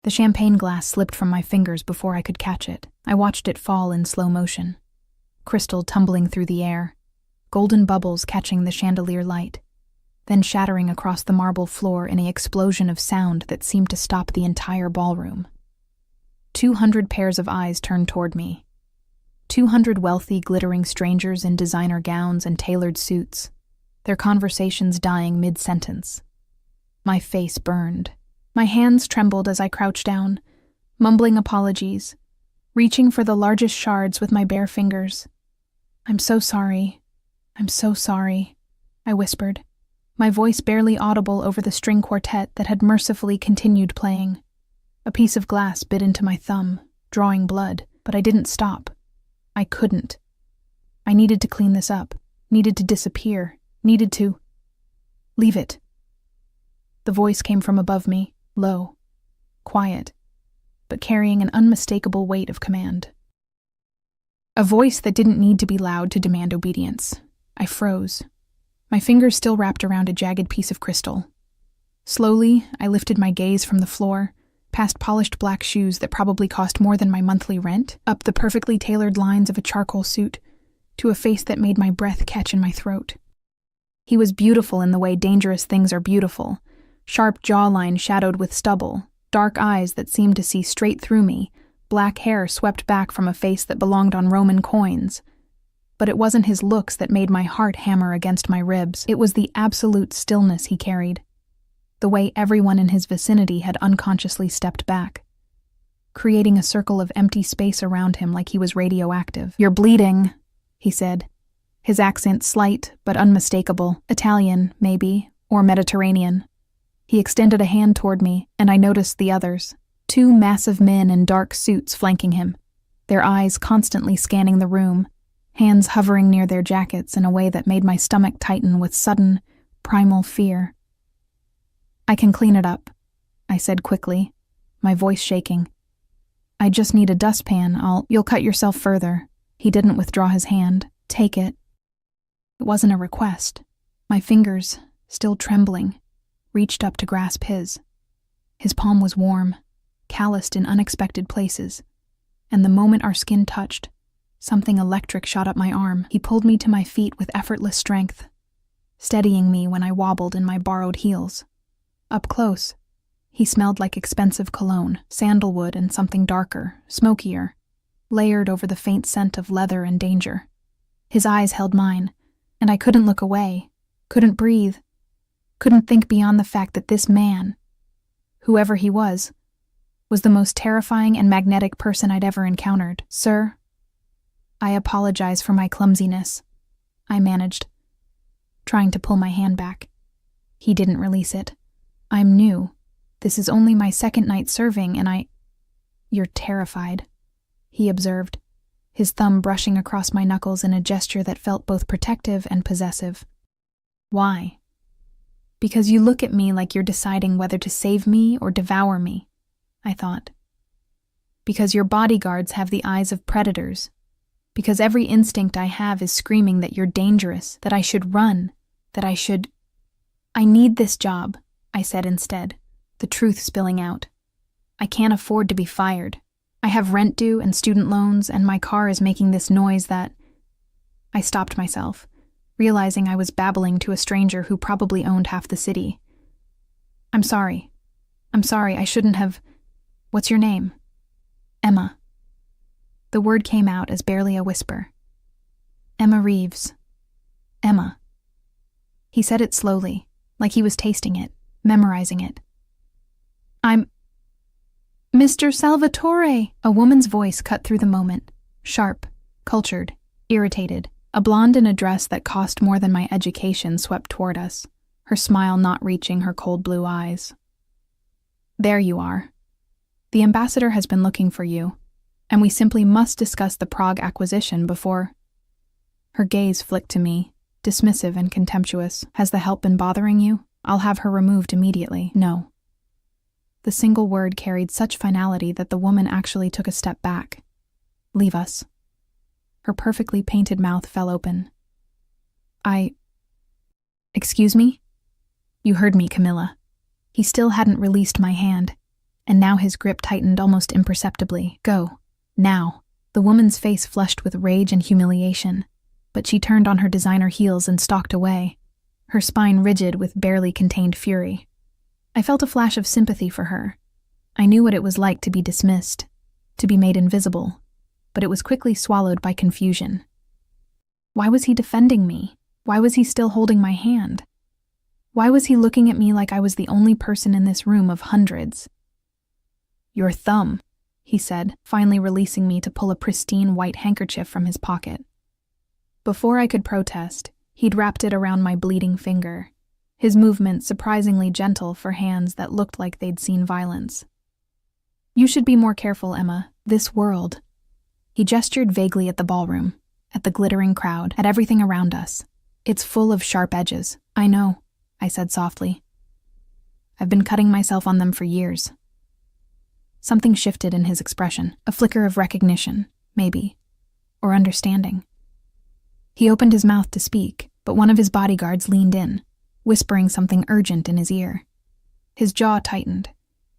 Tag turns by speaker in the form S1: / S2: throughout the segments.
S1: The champagne glass slipped from my fingers before I could catch it. I watched it fall in slow motion. Crystal tumbling through the air, golden bubbles catching the chandelier light, then shattering across the marble floor in an explosion of sound that seemed to stop the entire ballroom. 200 pairs of eyes turned toward me. 200 wealthy, glittering strangers in designer gowns and tailored suits, their conversations dying mid-sentence. My face burned. My hands trembled as I crouched down, mumbling apologies, reaching for the largest shards with my bare fingers. "I'm so sorry. I'm so sorry," I whispered, my voice barely audible over the string quartet that had mercifully continued playing. A piece of glass bit into my thumb, drawing blood, but I didn't stop. I couldn't. I needed to clean this up, needed to disappear, needed to... Leave it. The voice came from above me, low, quiet, but carrying an unmistakable weight of command. A voice that didn't need to be loud to demand obedience. I froze, my fingers still wrapped around a jagged piece of crystal. Slowly, I lifted my gaze from the floor, past polished black shoes that probably cost more than my monthly rent, up the perfectly tailored lines of a charcoal suit, to a face that made my breath catch in my throat. He was beautiful in the way dangerous things are beautiful, sharp jawline shadowed with stubble, dark eyes that seemed to see straight through me, black hair swept back from a face that belonged on Roman coins. But it wasn't his looks that made my heart hammer against my ribs. It was the absolute stillness he carried, the way everyone in his vicinity had unconsciously stepped back, creating a circle of empty space around him like he was radioactive. "You're bleeding," he said, his accent slight but unmistakable, Italian, maybe, or Mediterranean. He extended a hand toward me, and I noticed the others, 2 massive men in dark suits flanking him, their eyes constantly scanning the room, hands hovering near their jackets in a way that made my stomach tighten with sudden, primal fear. "I can clean it up," I said quickly, my voice shaking. "I just need a dustpan. You'll cut yourself further." He didn't withdraw his hand. "Take it." It wasn't a request. My fingers, still trembling, reached up to grasp his. His palm was warm, calloused in unexpected places, and the moment our skin touched, something electric shot up my arm. He pulled me to my feet with effortless strength, steadying me when I wobbled in my borrowed heels. Up close, he smelled like expensive cologne, sandalwood and something darker, smokier, layered over the faint scent of leather and danger. His eyes held mine, and I couldn't look away, couldn't breathe, couldn't think beyond the fact that this man, whoever he was the most terrifying and magnetic person I'd ever encountered. "Sir, I apologize for my clumsiness," I managed, trying to pull my hand back. He didn't release it. "I'm new. This is only my second night serving, and You're terrified," he observed, his thumb brushing across my knuckles in a gesture that felt both protective and possessive. "Why?" "Because you look at me like you're deciding whether to save me or devour me," I thought. "Because your bodyguards have the eyes of predators. Because every instinct I have is screaming that you're dangerous, that I should run, that I should... I need this job," I said instead, the truth spilling out. "I can't afford to be fired. I have rent due and student loans, and my car is making this noise that..." I stopped myself, realizing I was babbling to a stranger who probably owned half the city. I'm sorry, I shouldn't have... What's your name?" "Emma." The word came out as barely a whisper. "Emma Reeves. Emma." He said it slowly, like he was tasting it, memorizing it. "I'm... Mr. Salvatore!" A woman's voice cut through the moment, sharp, cultured, irritated. A blonde in a dress that cost more than my education swept toward us, her smile not reaching her cold blue eyes. "There you are. The ambassador has been looking for you, and we simply must discuss the Prague acquisition before..." Her gaze flicked to me, dismissive and contemptuous. "Has the help been bothering you? I'll have her removed immediately." "No." The single word carried such finality that the woman actually took a step back. "Leave us." Her perfectly painted mouth fell open. Excuse me?" "You heard me, Camilla." He still hadn't released my hand. and now his grip tightened almost imperceptibly. Go. Now. The woman's face flushed with rage and humiliation, but she turned on her designer heels and stalked away, her spine rigid with barely contained fury. I felt a flash of sympathy for her. I knew what it was like to be dismissed, to be made invisible, but it was quickly swallowed by confusion. Why was he defending me? Why was he still holding my hand? Why was he looking at me like I was the only person in this room of hundreds? Your thumb, he said, finally releasing me to pull a pristine white handkerchief from his pocket. Before I could protest, he'd wrapped it around my bleeding finger, his movement surprisingly gentle for hands that looked like they'd seen violence. You should be more careful, Emma. This world. He gestured vaguely at the ballroom, at the glittering crowd, at everything around us. It's full of sharp edges. I know, I said softly. I've been cutting myself on them for years. Something shifted in his expression, a flicker of recognition, maybe, or understanding. He opened his mouth to speak, but one of his bodyguards leaned in, whispering something urgent in his ear. His jaw tightened,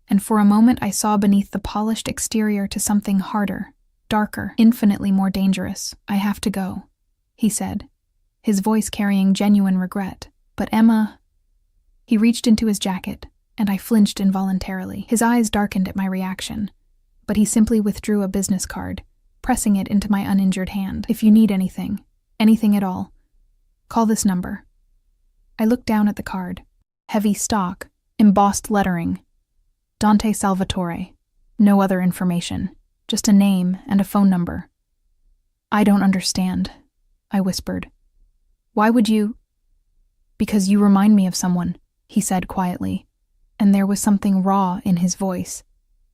S1: and for a moment I saw beneath the polished exterior to something harder, darker, infinitely more dangerous. I have to go, he said, his voice carrying genuine regret. But Emma... He reached into his jacket, and I flinched involuntarily. His eyes darkened at my reaction, but he simply withdrew a business card, pressing it into my uninjured hand. If you need anything at all, call this number. I looked down at the card. Heavy stock, embossed lettering. Dante Salvatore. No other information, just a name and a phone number. I don't understand, I whispered. Why would you? Because you remind me of someone, he said quietly, and there was something raw in his voice,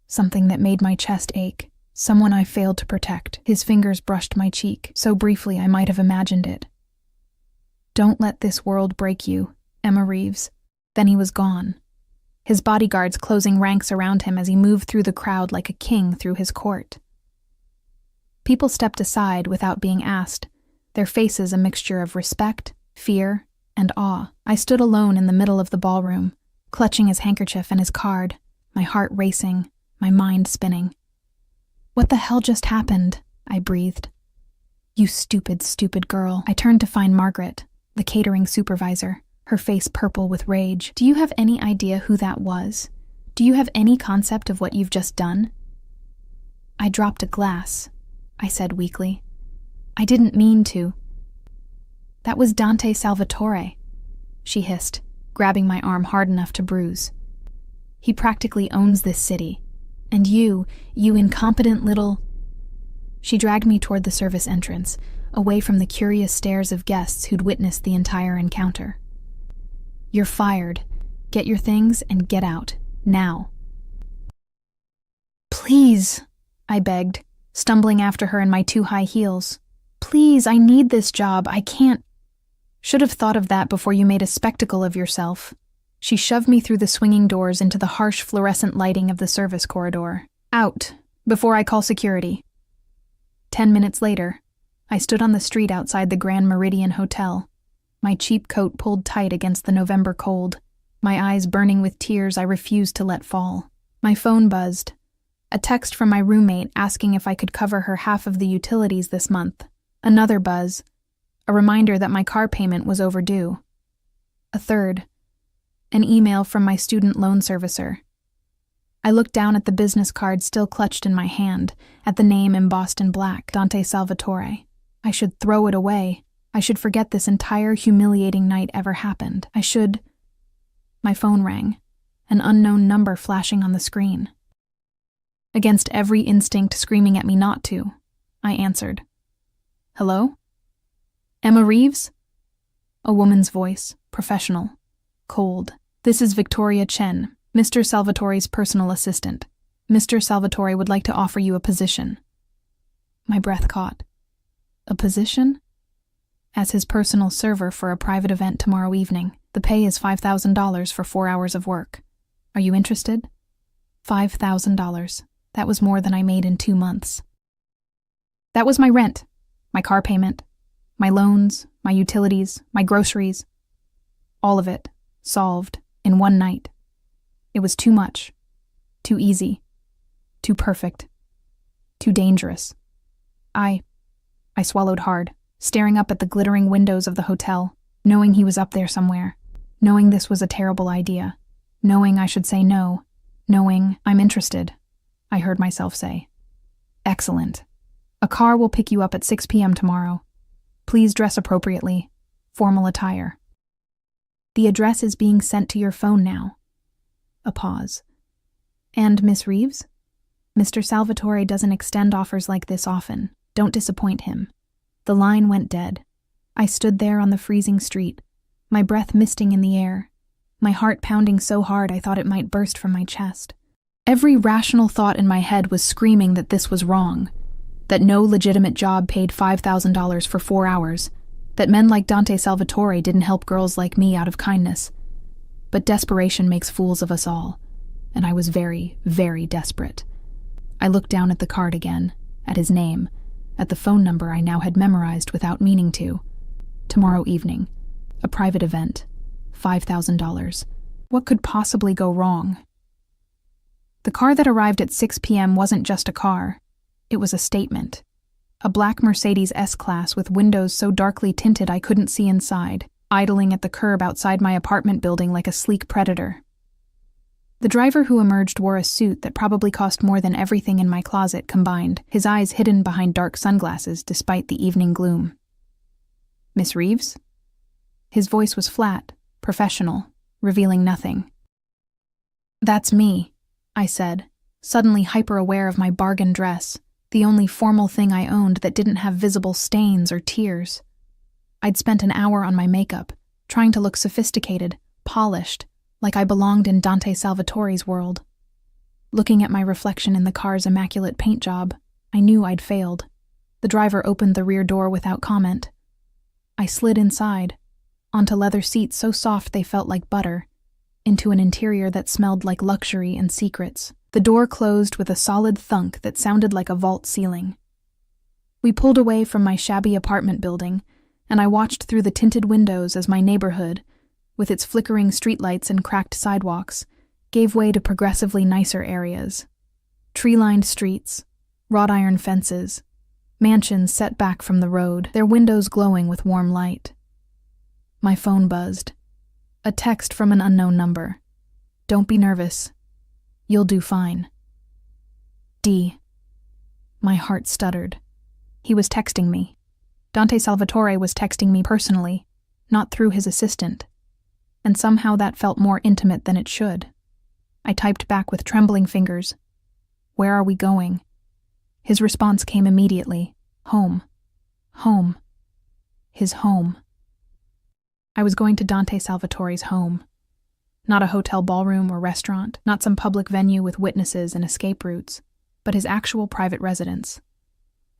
S1: something that made my chest ache. Someone I failed to protect. His fingers brushed my cheek, so briefly I might have imagined it. Don't let this world break you, Emma Reeves. Then he was gone, his bodyguards closing ranks around him as he moved through the crowd like a king through his court. People stepped aside without being asked, their faces a mixture of respect, fear, and awe. I stood alone in the middle of the ballroom, clutching his handkerchief and his card, my heart racing, my mind spinning. What the hell just happened? I breathed. You stupid, stupid girl. I turned to find Margaret, the catering supervisor, her face purple with rage. Do you have any idea who that was? Do you have any concept of what you've just done? I dropped a glass, I said weakly. I didn't mean to. That was Dante Salvatore, she hissed, grabbing my arm hard enough to bruise. He practically owns this city. And you incompetent little... She dragged me toward the service entrance, away from the curious stares of guests who'd witnessed the entire encounter. You're fired. Get your things and get out. Now. Please, I begged, stumbling after her in my too high heels. Please, I need this job. I can't... Should have thought of that before you made a spectacle of yourself. She shoved me through the swinging doors into the harsh fluorescent lighting of the service corridor. Out, before I call security. 10 minutes later, I stood on the street outside the Grand Meridian Hotel, my cheap coat pulled tight against the November cold, my eyes burning with tears I refused to let fall. My phone buzzed. A text from my roommate asking if I could cover her half of the utilities this month. Another buzz. A reminder that my car payment was overdue. A third. An email from my student loan servicer. I looked down at the business card still clutched in my hand, at the name embossed in black, Dante Salvatore. I should throw it away. I should forget this entire humiliating night ever happened. I should... My phone rang, an unknown number flashing on the screen. Against every instinct screaming at me not to, I answered. Hello? Emma Reeves? A woman's voice, professional, cold. This is Victoria Chen, Mr. Salvatore's personal assistant. Mr. Salvatore would like to offer you a position. My breath caught. A position? As his personal server for a private event tomorrow evening. The pay is $5,000 for 4 hours of work. Are you interested? $5,000. That was more than I made in 2 months. That was my rent, my car payment, my loans, my utilities, my groceries. All of it, solved, in one night. It was too much. Too easy. Too perfect. Too dangerous. I swallowed hard, staring up at the glittering windows of the hotel, knowing he was up there somewhere, knowing this was a terrible idea, knowing I should say no, knowing I'm interested, I heard myself say. Excellent. A car will pick you up at 6 p.m. tomorrow. Please dress appropriately. Formal attire. The address is being sent to your phone now. A pause. And Miss Reeves? Mr. Salvatore doesn't extend offers like this often. Don't disappoint him. The line went dead. I stood there on the freezing street, my breath misting in the air, my heart pounding so hard I thought it might burst from my chest. Every rational thought in my head was screaming that this was wrong, that no legitimate job paid $5,000 for 4 hours, that men like Dante Salvatore didn't help girls like me out of kindness. But desperation makes fools of us all, and I was very, very desperate. I looked down at the card again, at his name, at the phone number I now had memorized without meaning to. Tomorrow evening. A private event. $5,000. What could possibly go wrong? The car that arrived at 6 p.m. wasn't just a car. It was a statement. A black Mercedes S-Class with windows so darkly tinted I couldn't see inside, idling at the curb outside my apartment building like a sleek predator. The driver who emerged wore a suit that probably cost more than everything in my closet combined, his eyes hidden behind dark sunglasses despite the evening gloom. Miss Reeves? His voice was flat, professional, revealing nothing. That's me, I said, suddenly hyper-aware of my bargain dress, the only formal thing I owned that didn't have visible stains or tears. I'd spent an hour on my makeup, trying to look sophisticated, polished, like I belonged in Dante Salvatore's world. Looking at my reflection in the car's immaculate paint job, I knew I'd failed. The driver opened the rear door without comment. I slid inside, onto leather seats so soft they felt like butter, into an interior that smelled like luxury and secrets. The door closed with a solid thunk that sounded like a vault ceiling. We pulled away from my shabby apartment building, and I watched through the tinted windows as my neighborhood, with its flickering streetlights and cracked sidewalks, gave way to progressively nicer areas. Tree-lined streets, wrought iron fences, mansions set back from the road, their windows glowing with warm light. My phone buzzed. A text from an unknown number. Don't be nervous. You'll do fine. D. My heart stuttered. He was texting me. Dante Salvatore was texting me personally, not through his assistant. And somehow that felt more intimate than it should. I typed back with trembling fingers. Where are we going? His response came immediately. Home. Home. His home. I was going to Dante Salvatore's home. Not a hotel ballroom or restaurant, not some public venue with witnesses and escape routes, but his actual private residence.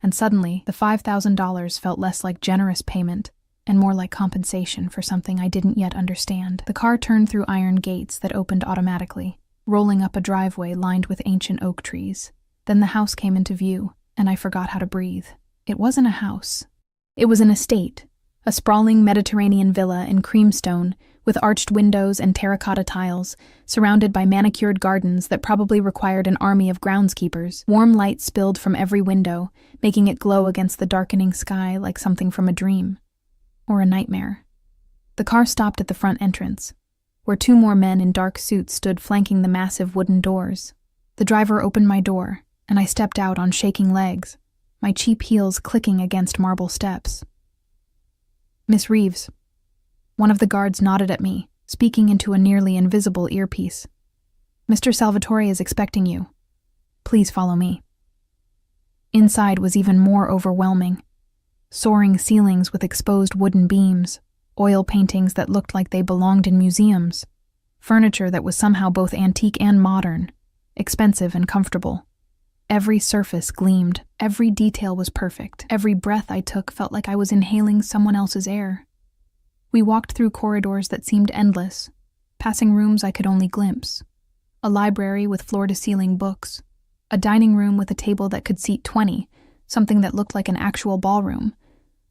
S1: And suddenly, the $5,000 felt less like generous payment and more like compensation for something I didn't yet understand. The car turned through iron gates that opened automatically, rolling up a driveway lined with ancient oak trees. Then the house came into view, and I forgot how to breathe. It wasn't a house. It was an estate, a sprawling Mediterranean villa in creamstone, with arched windows and terracotta tiles, surrounded by manicured gardens that probably required an army of groundskeepers. Warm light spilled from every window, making it glow against the darkening sky like something from a dream. Or a nightmare. The car stopped at the front entrance, where 2 more men in dark suits stood flanking the massive wooden doors. The driver opened my door, and I stepped out on shaking legs, my cheap heels clicking against marble steps. Miss Reeves. One of the guards nodded at me, speaking into a nearly invisible earpiece. Mr. Salvatore is expecting you. Please follow me. Inside was even more overwhelming. Soaring ceilings with exposed wooden beams, oil paintings that looked like they belonged in museums, furniture that was somehow both antique and modern, expensive and comfortable. Every surface gleamed, every detail was perfect. Every breath I took felt like I was inhaling someone else's air. We walked through corridors that seemed endless, passing rooms I could only glimpse. A library with floor-to-ceiling books, a dining room with a table that could seat 20, something that looked like an actual ballroom,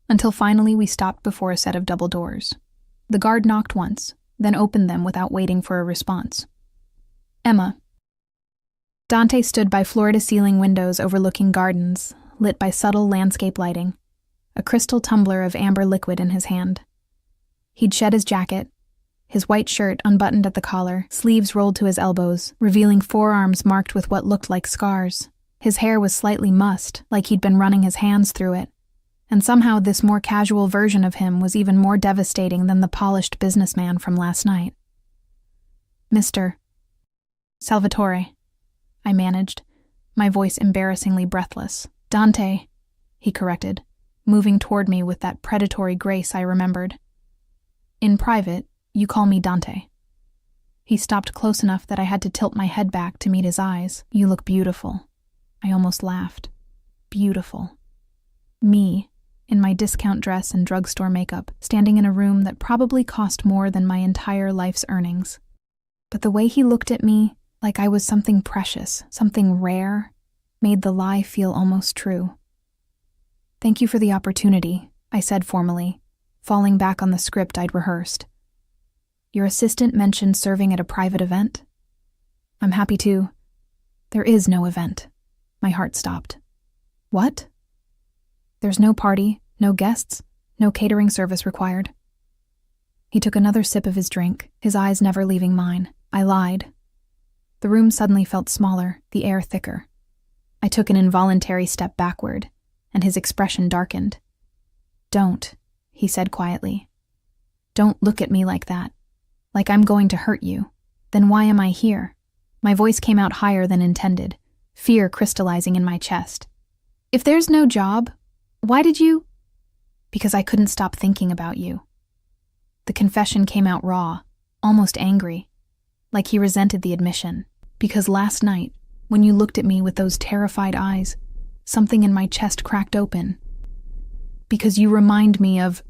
S1: until finally we stopped before a set of double doors. The guard knocked once, then opened them without waiting for a response. Emma. Dante stood by floor-to-ceiling windows overlooking gardens, lit by subtle landscape lighting, a crystal tumbler of amber liquid in his hand. He'd shed his jacket, his white shirt unbuttoned at the collar, sleeves rolled to his elbows, revealing forearms marked with what looked like scars. His hair was slightly mussed, like he'd been running his hands through it, and somehow this more casual version of him was even more devastating than the polished businessman from last night. Mr. Salvatore, I managed, my voice embarrassingly breathless. Dante, he corrected, moving toward me with that predatory grace I remembered. In private, you call me Dante. He stopped close enough that I had to tilt my head back to meet his eyes. You look beautiful. I almost laughed. Beautiful. Me, in my discount dress and drugstore makeup, standing in a room that probably cost more than my entire life's earnings. But the way he looked at me, like I was something precious, something rare, made the lie feel almost true. Thank you for the opportunity, I said formally, falling back on the script I'd rehearsed. Your assistant mentioned serving at a private event? I'm happy to. There is no event. My heart stopped. What? There's no party, no guests, no catering service required. He took another sip of his drink, his eyes never leaving mine. I lied. The room suddenly felt smaller, the air thicker. I took an involuntary step backward, and his expression darkened. Don't, he said quietly. Don't look at me like that. Like I'm going to hurt you. Then why am I here? My voice came out higher than intended, fear crystallizing in my chest. If there's no job, why did you? Because I couldn't stop thinking about you. The confession came out raw, almost angry, like he resented the admission. Because last night, when you looked at me with those terrified eyes, something in my chest cracked open. Because you remind me of...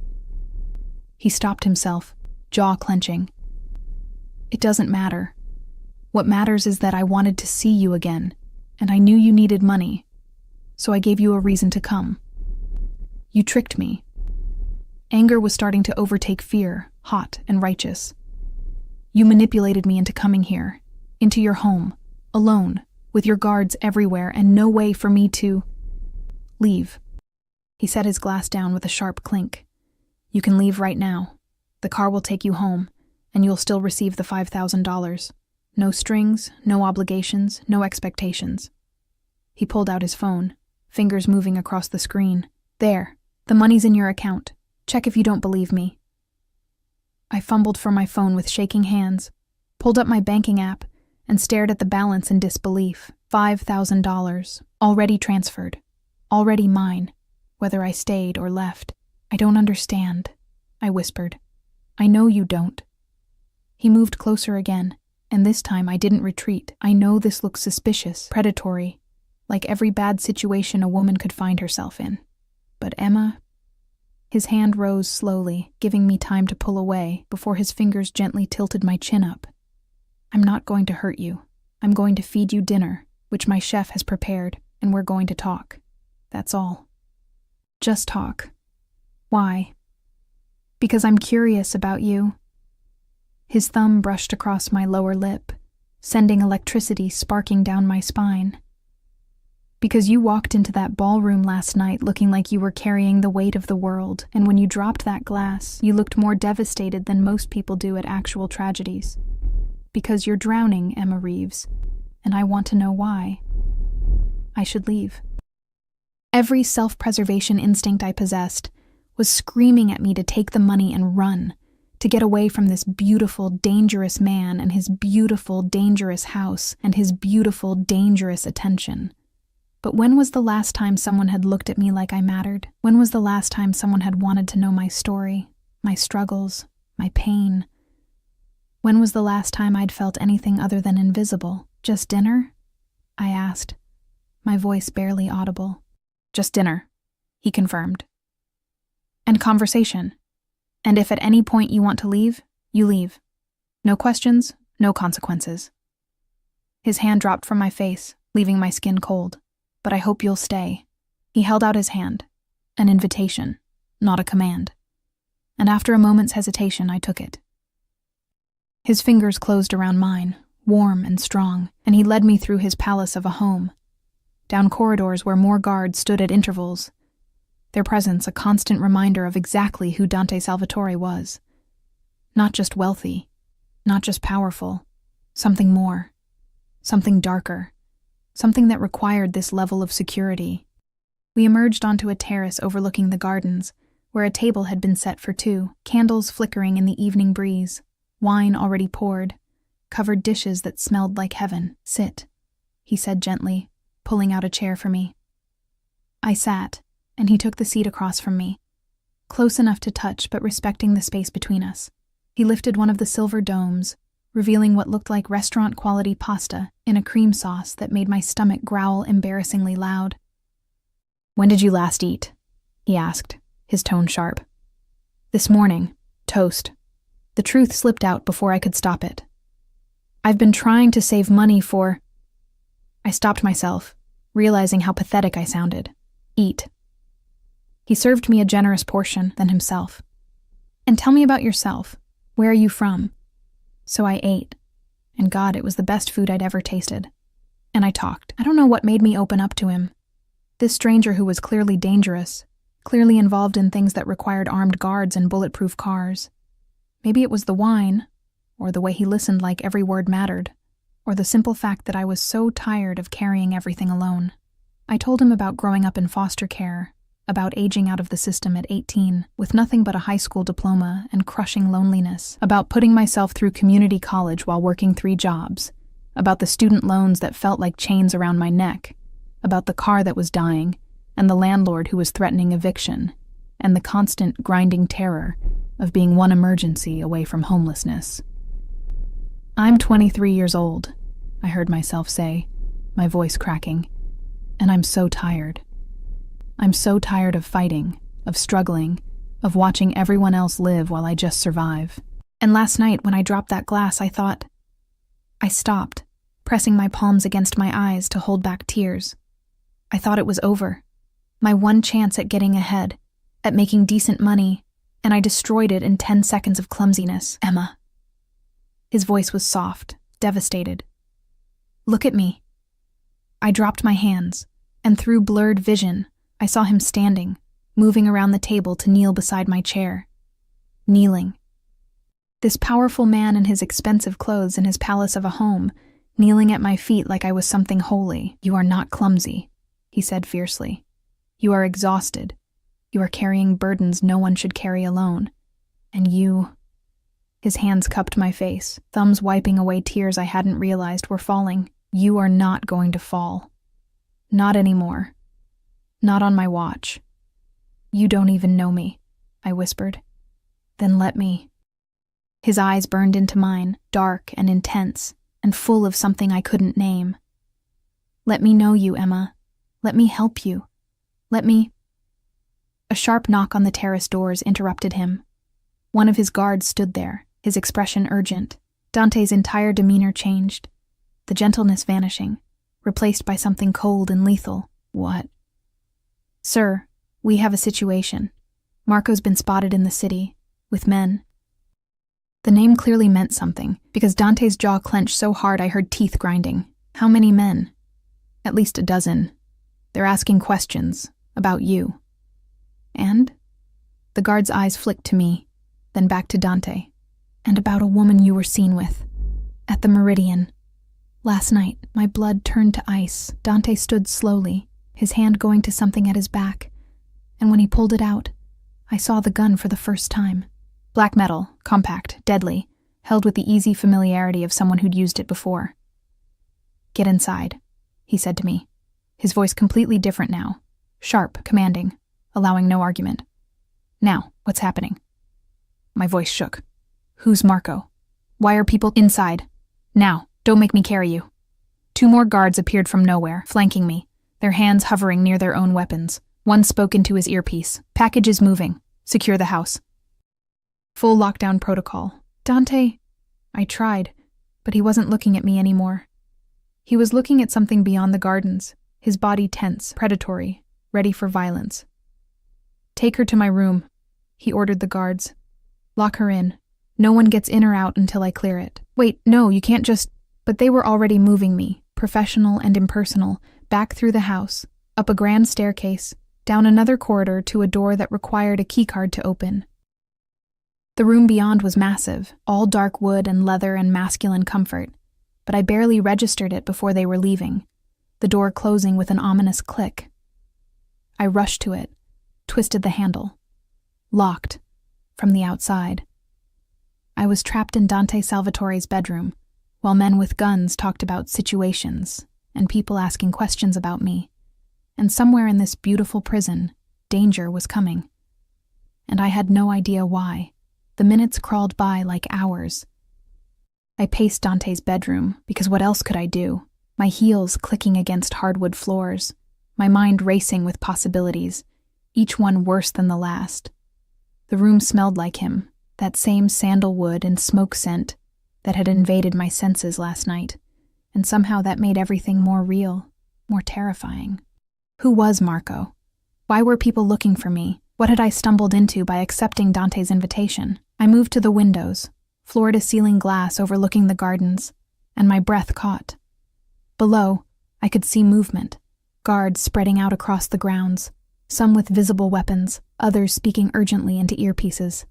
S1: He stopped himself, jaw clenching. It doesn't matter. What matters is that I wanted to see you again, and I knew you needed money, so I gave you a reason to come. You tricked me. Anger was starting to overtake fear, hot and righteous. You manipulated me into coming here, into your home, alone, with your guards everywhere and no way for me to... Leave. He set his glass down with a sharp clink. You can leave right now. The car will take you home, and you'll still receive the $5,000. No strings, no obligations, no expectations. He pulled out his phone, fingers moving across the screen. There, the money's in your account. Check if you don't believe me. I fumbled for my phone with shaking hands, pulled up my banking app, and stared at the balance in disbelief. $5,000, already transferred, already mine, whether I stayed or left. I don't understand, I whispered. I know you don't. He moved closer again, and this time I didn't retreat. I know this looks suspicious, predatory, like every bad situation a woman could find herself in. But Emma... His hand rose slowly, giving me time to pull away before his fingers gently tilted my chin up. I'm not going to hurt you. I'm going to feed you dinner, which my chef has prepared, and we're going to talk. That's all. Just talk. Why? Because I'm curious about you. His thumb brushed across my lower lip, sending electricity sparking down my spine. Because you walked into that ballroom last night looking like you were carrying the weight of the world, and when you dropped that glass, you looked more devastated than most people do at actual tragedies. Because you're drowning, Emma Reeves, and I want to know why. I should leave. Every self-preservation instinct I possessed was screaming at me to take the money and run, to get away from this beautiful, dangerous man and his beautiful, dangerous house and his beautiful, dangerous attention. But when was the last time someone had looked at me like I mattered? When was the last time someone had wanted to know my story, my struggles, my pain? When was the last time I'd felt anything other than invisible? Just dinner? I asked, my voice barely audible. Just dinner, he confirmed. And conversation. And if at any point you want to leave, you leave. No questions, no consequences. His hand dropped from my face, leaving my skin cold. But I hope you'll stay. He held out his hand, an invitation, not a command. And after a moment's hesitation, I took it. His fingers closed around mine, warm and strong, and he led me through his palace of a home, down corridors where more guards stood at intervals, their presence a constant reminder of exactly who Dante Salvatore was. Not just wealthy, not just powerful, something more, something darker, something that required this level of security. We emerged onto a terrace overlooking the gardens, where a table had been set for two, candles flickering in the evening breeze, wine already poured, covered dishes that smelled like heaven. "Sit," he said gently, pulling out a chair for me. I sat, and he took the seat across from me, close enough to touch but respecting the space between us. He lifted one of the silver domes, revealing what looked like restaurant-quality pasta in a cream sauce that made my stomach growl embarrassingly loud. "When did you last eat?" he asked, his tone sharp. "This morning. Toast." The truth slipped out before I could stop it. "I've been trying to save money for—" I stopped myself, realizing how pathetic I sounded. "Eat." He served me a generous portion, then himself. "And tell me about yourself. Where are you from?" So I ate, and God, it was the best food I'd ever tasted. And I talked. I don't know what made me open up to him. This stranger who was clearly dangerous, clearly involved in things that required armed guards and bulletproof cars. Maybe it was the wine, or the way he listened like every word mattered, or the simple fact that I was so tired of carrying everything alone. I told him about growing up in foster care, about aging out of the system at 18 with nothing but a high school diploma and crushing loneliness, about putting myself through community college while working 3 jobs, about the student loans that felt like chains around my neck, about the car that was dying, and the landlord who was threatening eviction, and the constant grinding terror of being one emergency away from homelessness. "I'm 23 years old," I heard myself say, my voice cracking, "and I'm so tired. I'm so tired of fighting, of struggling, of watching everyone else live while I just survive. And last night when I dropped that glass, I thought—" I stopped, pressing my palms against my eyes to hold back tears. I thought it was over. My one chance at getting ahead, at making decent money, and I destroyed it in 10 seconds of clumsiness. "Emma." His voice was soft, devastated. "Look at me." I dropped my hands, and through blurred vision, I saw him standing, moving around the table to kneel beside my chair. Kneeling. This powerful man in his expensive clothes in his palace of a home, kneeling at my feet like I was something holy. "You are not clumsy," he said fiercely. "You are exhausted. You are carrying burdens no one should carry alone. And you—" His hands cupped my face, thumbs wiping away tears I hadn't realized were falling. "You are not going to fall. Not anymore. Not on my watch. You don't even know me," I whispered. "Then let me." His eyes burned into mine, dark and intense, and full of something I couldn't name. "Let me know you, Emma. Let me help you. Let me—" A sharp knock on the terrace doors interrupted him. One of his guards stood there, his expression urgent. Dante's entire demeanor changed, the gentleness vanishing, replaced by something cold and lethal. "What?" "Sir, we have a situation. Marco's been spotted in the city, with men." The name clearly meant something, because Dante's jaw clenched so hard I heard teeth grinding. "How many men?" "At least a dozen. They're asking questions, about you." "And?" The guard's eyes flicked to me, then back to Dante. "And about a woman you were seen with, at the Meridian. Last night, my blood turned to ice. Dante stood slowly, his hand going to something at his back, and when he pulled it out, I saw the gun for the first time. Black metal, compact, deadly, held with the easy familiarity of someone who'd used it before. "Get inside," he said to me, his voice completely different now, sharp, commanding, allowing no argument. "Now, what's happening?" My voice shook. "Who's Marco? Why are people inside? Now, don't make me carry you." 2 more guards appeared from nowhere, flanking me, their hands hovering near their own weapons. One spoke into his earpiece. "Packages moving. Secure the house." Full lockdown protocol. "Dante—" I tried, but he wasn't looking at me anymore. He was looking at something beyond the gardens, his body tense, predatory, ready for violence. "Take her to my room," he ordered the guards. "Lock her in. No one gets in or out until I clear it." "Wait, no, you can't just—" But they were already moving me, professional and impersonal, back through the house, up a grand staircase, down another corridor to a door that required a keycard to open. The room beyond was massive, all dark wood and leather and masculine comfort, but I barely registered it before they were leaving, the door closing with an ominous click. I rushed to it, twisted the handle. Locked, from the outside. I was trapped in Dante Salvatore's bedroom, while men with guns talked about situations and people asking questions about me. And somewhere in this beautiful prison, danger was coming. And I had no idea why. The minutes crawled by like hours. I paced Dante's bedroom, because what else could I do? My heels clicking against hardwood floors, my mind racing with possibilities, each one worse than the last. The room smelled like him, that same sandalwood and smoke scent that had invaded my senses last night, and somehow that made everything more real, more terrifying. Who was Marco? Why were people looking for me? What had I stumbled into by accepting Dante's invitation? I moved to the windows, floor-to-ceiling glass overlooking the gardens, and my breath caught. Below, I could see movement, guards spreading out across the grounds, some with visible weapons, others speaking urgently into earpieces.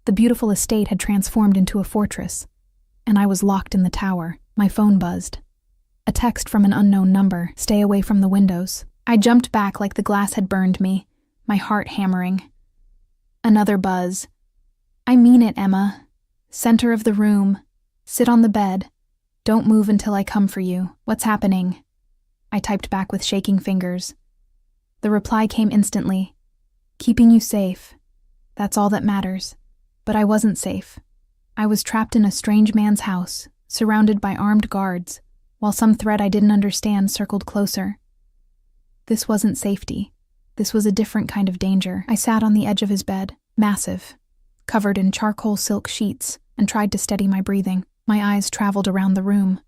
S1: The beautiful estate had transformed into a fortress, and I was locked in the tower. My phone buzzed. A text from an unknown number, "Stay away from the windows." I jumped back like the glass had burned me, my heart hammering. Another buzz. "I mean it, Emma. Center of the room. Sit on the bed. Don't move until I come for you. What's happening?" I typed back with shaking fingers. The reply came instantly. "Keeping you safe. That's all that matters." But I wasn't safe. I was trapped in a strange man's house, surrounded by armed guards, while some threat I didn't understand circled closer. This wasn't safety. This was a different kind of danger. I sat on the edge of his bed, massive, covered in charcoal silk sheets, and tried to steady my breathing. My eyes traveled around the room,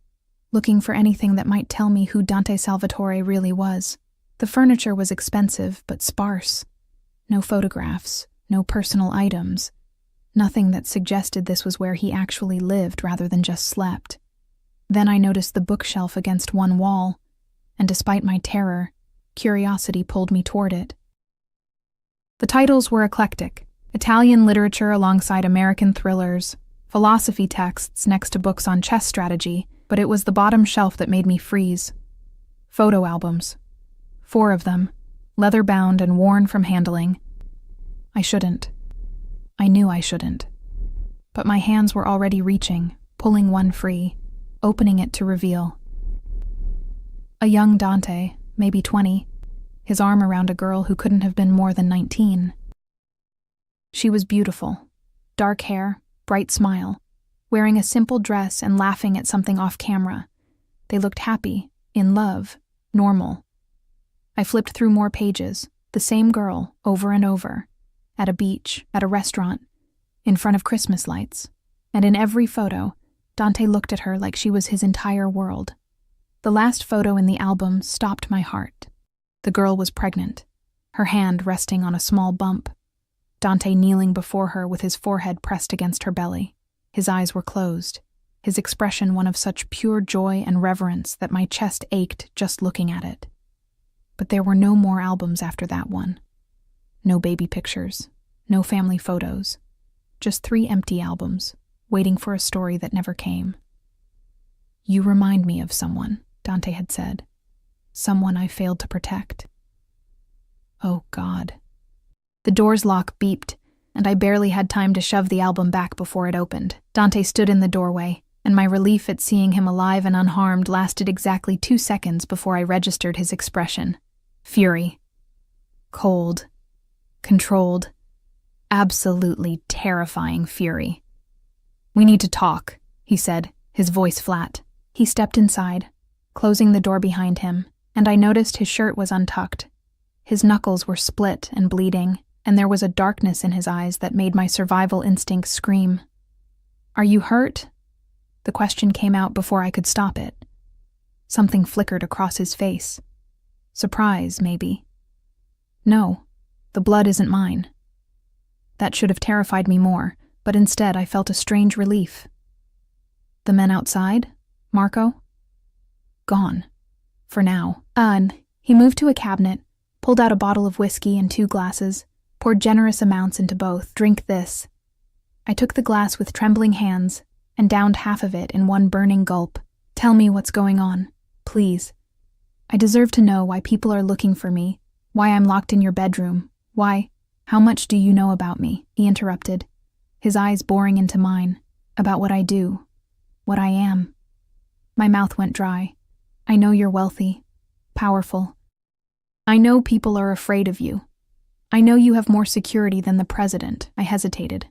S1: looking for anything that might tell me who Dante Salvatore really was. The furniture was expensive but sparse. No photographs, no personal items, nothing that suggested this was where he actually lived rather than just slept. Then I noticed the bookshelf against one wall, and despite my terror, curiosity pulled me toward it. The titles were eclectic: Italian literature alongside American thrillers, philosophy texts next to books on chess strategy, but it was the bottom shelf that made me freeze. Photo albums. 4 of them, leather-bound and worn from handling. I shouldn't. I knew I shouldn't. But my hands were already reaching, pulling one free, opening it to reveal. A young Dante, maybe 20, his arm around a girl who couldn't have been more than 19. She was beautiful, dark hair, bright smile, wearing a simple dress and laughing at something off camera. They looked happy, in love, normal. I flipped through more pages, the same girl, over and over, at a beach, at a restaurant, in front of Christmas lights, and in every photo, Dante looked at her like she was his entire world. The last photo in the album stopped my heart. The girl was pregnant, her hand resting on a small bump. Dante kneeling before her with his forehead pressed against her belly. His eyes were closed, his expression one of such pure joy and reverence that my chest ached just looking at it. But there were no more albums after that one. No baby pictures, no family photos, just 3 empty albums, waiting for a story that never came. "You remind me of someone," Dante had said. "Someone I failed to protect." Oh, God. The door's lock beeped, and I barely had time to shove the album back before it opened. Dante stood in the doorway, and my relief at seeing him alive and unharmed lasted exactly 2 seconds before I registered his expression. Fury. Cold. Controlled. Absolutely terrifying fury. "We need to talk," he said, his voice flat. He stepped inside, closing the door behind him, and I noticed his shirt was untucked. His knuckles were split and bleeding, and there was a darkness in his eyes that made my survival instinct scream. "Are you hurt?" The question came out before I could stop it. Something flickered across his face. Surprise, maybe. "No, the blood isn't mine." That should have terrified me more, but instead I felt a strange relief. "The men outside? Marco? Gone. For now. He moved to a cabinet, pulled out a bottle of whiskey and 2 glasses, poured generous amounts into both. Drink this. I took the glass with trembling hands and downed half of it in one burning gulp. Tell me what's going on, please. I deserve to know why people are looking for me, why I'm locked in your bedroom, why. How much do you know about me? He interrupted, his eyes boring into mine, about what I do, what I am. My mouth went dry. I know you're wealthy, powerful. I know people are afraid of you. I know you have more security than the president. I hesitated.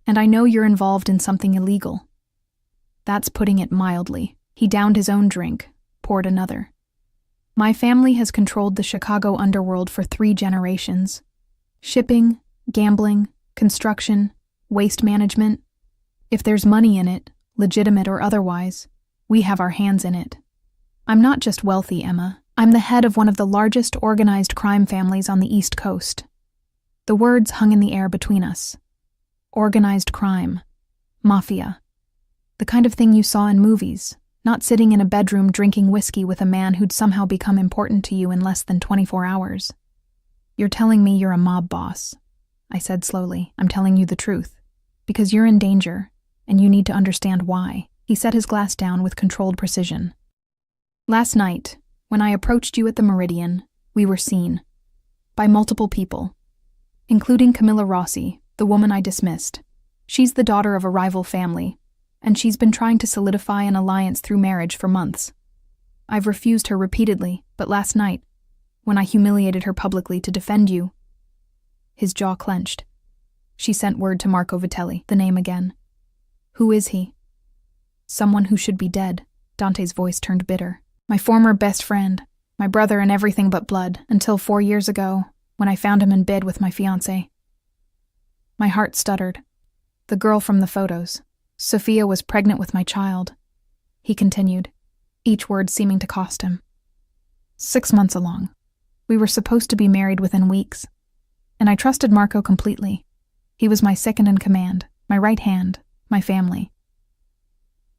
S1: And I know you're involved in something illegal. That's putting it mildly. He downed his own drink, poured another. My family has controlled the Chicago underworld for 3 generations. Shipping, gambling, construction, waste management. If there's money in it, legitimate or otherwise, we have our hands in it. I'm not just wealthy, Emma. I'm the head of one of the largest organized crime families on the East Coast. The words hung in the air between us. Organized crime. Mafia. The kind of thing you saw in movies, not sitting in a bedroom drinking whiskey with a man who'd somehow become important to you in less than 24 hours. You're telling me you're a mob boss, I said slowly. I'm telling you the truth, because you're in danger, and you need to understand why. He set his glass down with controlled precision. Last night, when I approached you at the Meridian, we were seen. By multiple people, including Camilla Rossi, the woman I dismissed. She's the daughter of a rival family, and she's been trying to solidify an alliance through marriage for months. I've refused her repeatedly, but last night, when I humiliated her publicly to defend you. His jaw clenched. She sent word to Marco Vitelli, the name again. Who is he? Someone who should be dead. Dante's voice turned bitter. My former best friend, my brother and everything but blood, until 4 years ago, when I found him in bed with my fiancé. My heart stuttered. The girl from the photos. Sophia was pregnant with my child. He continued, each word seeming to cost him. 6 months along. We were supposed to be married within weeks, and I trusted Marco completely. He was my second in command, my right hand, my family.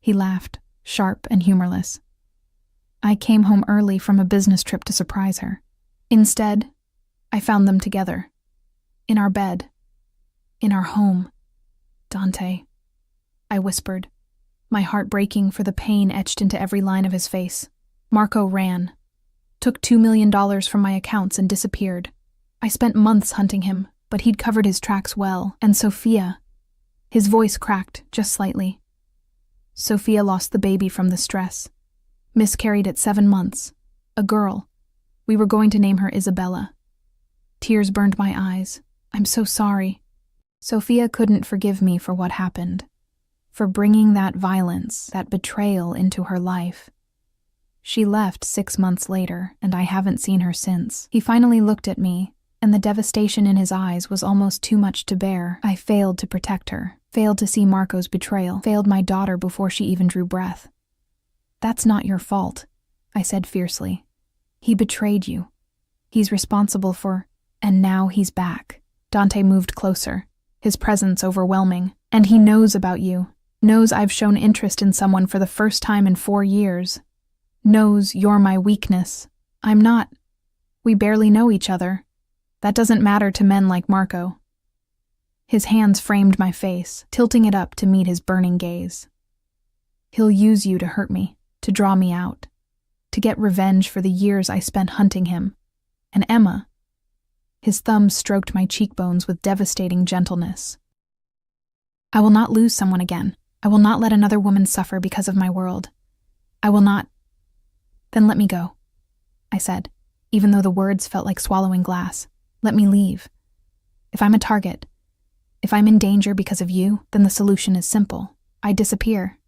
S1: He laughed, sharp and humorless. I came home early from a business trip to surprise her. Instead, I found them together. In our bed. In our home. Dante. I whispered, my heart breaking for the pain etched into every line of his face. Marco ran. Took $2 million from my accounts and disappeared. I spent months hunting him, but he'd covered his tracks well. And Sophia. His voice cracked, just slightly. Sophia lost the baby from the stress. Miscarried at 7 months. A girl. We were going to name her Isabella. Tears burned my eyes. I'm so sorry. Sophia couldn't forgive me for what happened. For bringing that violence, that betrayal into her life. She left 6 months later, and I haven't seen her since. He finally looked at me, and the devastation in his eyes was almost too much to bear. I failed to protect her, failed to see Marco's betrayal, failed my daughter before she even drew breath. That's not your fault, I said fiercely. He betrayed you. He's responsible for... And now he's back. Dante moved closer, his presence overwhelming. And he knows about you. Knows I've shown interest in someone for the first time in 4 years. Knows you're my weakness. I'm not. We barely know each other. That doesn't matter to men like Marco. His hands framed my face, tilting it up to meet his burning gaze. He'll use you to hurt me, to draw me out, to get revenge for the years I spent hunting him. And Emma. His thumbs stroked my cheekbones with devastating gentleness. I will not lose someone again. I will not let another woman suffer because of my world. I will not. Then let me go, I said, even though the words felt like swallowing glass. Let me leave. If I'm a target, if I'm in danger because of you, then the solution is simple. I disappear.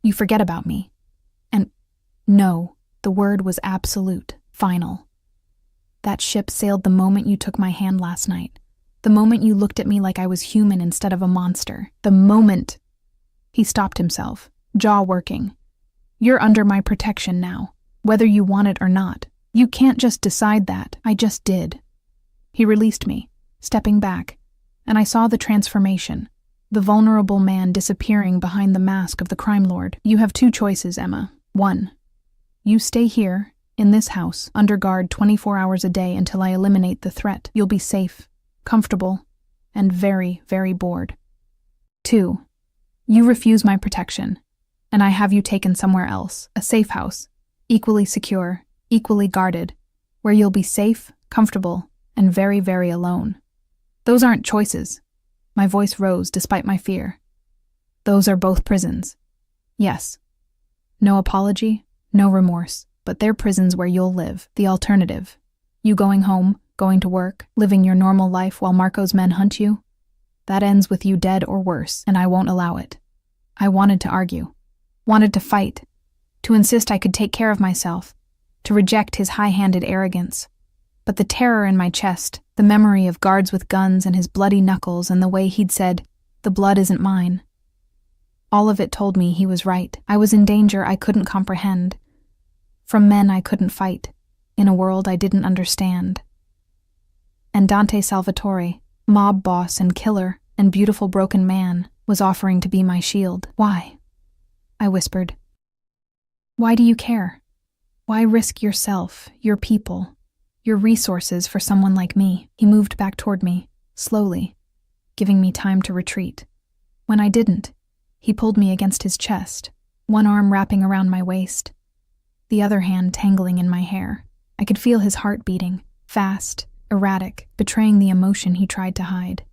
S1: You forget about me. And no, the word was absolute, final. That ship sailed the moment you took my hand last night. The moment you looked at me like I was human instead of a monster. The moment... He stopped himself, jaw working. You're under my protection now, whether you want it or not. You can't just decide that. I just did. He released me, stepping back, and I saw the transformation. the vulnerable man disappearing behind the mask of the crime lord. You have two choices, Emma. 1. You stay here, in this house, under guard 24 hours a day until I eliminate the threat. You'll be safe, comfortable, and very, very bored. 2. You refuse my protection, and I have you taken somewhere else, a safe house, equally secure, equally guarded, where you'll be safe, comfortable, and very, very alone. Those aren't choices. My voice rose despite my fear. Those are both prisons. Yes. No apology, no remorse, but they're prisons where you'll live, the alternative. You going home, going to work, living your normal life while Marco's men hunt you? That ends with you dead or worse, and I won't allow it. I wanted to argue, wanted to fight, to insist I could take care of myself, to reject his high-handed arrogance. But the terror in my chest, the memory of guards with guns and his bloody knuckles and the way he'd said, "The blood isn't mine," all of it told me he was right. I was in danger I couldn't comprehend, from men I couldn't fight, in a world I didn't understand. And Dante Salvatore, mob boss and killer and beautiful broken man, was offering to be my shield. Why? I whispered. Why do you care? Why risk yourself, your people, your resources for someone like me? He moved back toward me, slowly, giving me time to retreat. When I didn't, he pulled me against his chest, one arm wrapping around my waist, the other hand tangling in my hair. I could feel his heart beating, fast, erratic, betraying the emotion he tried to hide.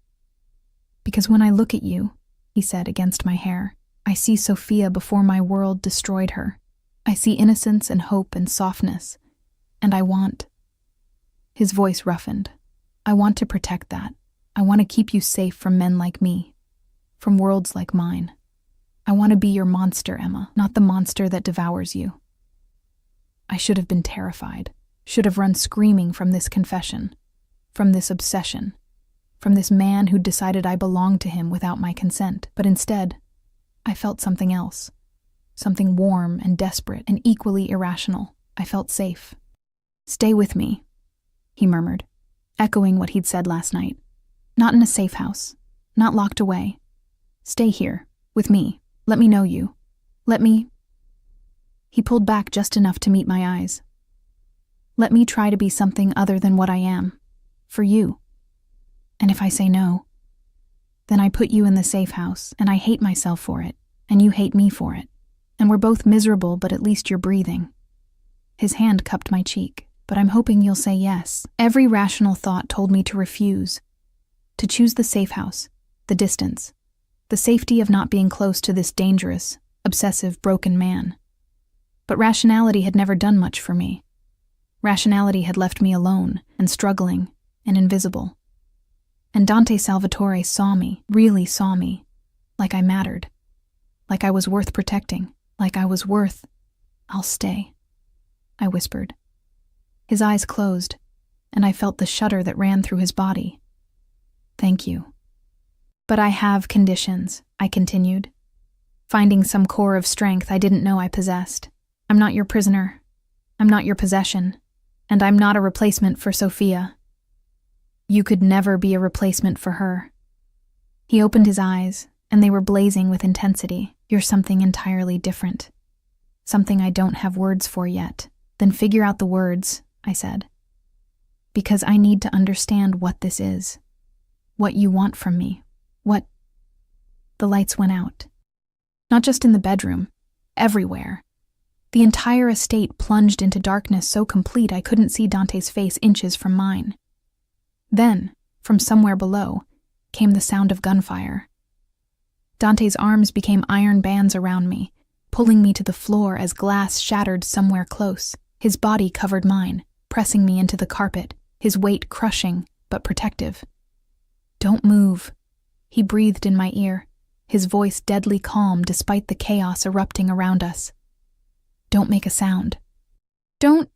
S1: Because when I look at you, he said against my hair, I see Sophia before my world destroyed her. I see innocence and hope and softness, and I want. His voice roughened. I want to protect that. I want to keep you safe from men like me, from worlds like mine. I want to be your monster, Emma, not the monster that devours you. I should have been terrified, should have run screaming from this confession, from this obsession, from this man who'd decided I belonged to him without my consent. But instead, I felt something else, something warm and desperate and equally irrational. I felt safe. Stay with me, he murmured, echoing what he'd said last night. Not in a safe house, not locked away. Stay here, with me. Let me know you. Let me... He pulled back just enough to meet my eyes. Let me try to be something other than what I am, for you. And if I say no, then I put you in the safe house, and I hate myself for it, and you hate me for it. And we're both miserable, but at least you're breathing. His hand cupped my cheek. But I'm hoping you'll say yes. Every rational thought told me to refuse, to choose the safe house, the distance, the safety of not being close to this dangerous, obsessive, broken man. But rationality had never done much for me. Rationality had left me alone and struggling and invisible. And Dante Salvatore saw me, really saw me, like I mattered, like I was worth protecting, like I was worth... I'll stay, I whispered. His eyes closed, and I felt the shudder that ran through his body. Thank you. But I have conditions, I continued, finding some core of strength I didn't know I possessed. I'm not your prisoner. I'm not your possession. And I'm not a replacement for Sophia. You could never be a replacement for her. He opened his eyes, and they were blazing with intensity. You're something entirely different. Something I don't have words for yet. Then figure out the words, I said. Because I need to understand what this is. What you want from me. What... The lights went out. Not just in the bedroom. Everywhere. The entire estate plunged into darkness so complete I couldn't see Dante's face inches from mine. Then, from somewhere below, came the sound of gunfire. Dante's arms became iron bands around me, pulling me to the floor as glass shattered somewhere close. His body covered mine, pressing me into the carpet, his weight crushing but protective. Don't move, he breathed in my ear, his voice deadly calm despite the chaos erupting around us. Don't make a sound. Don't...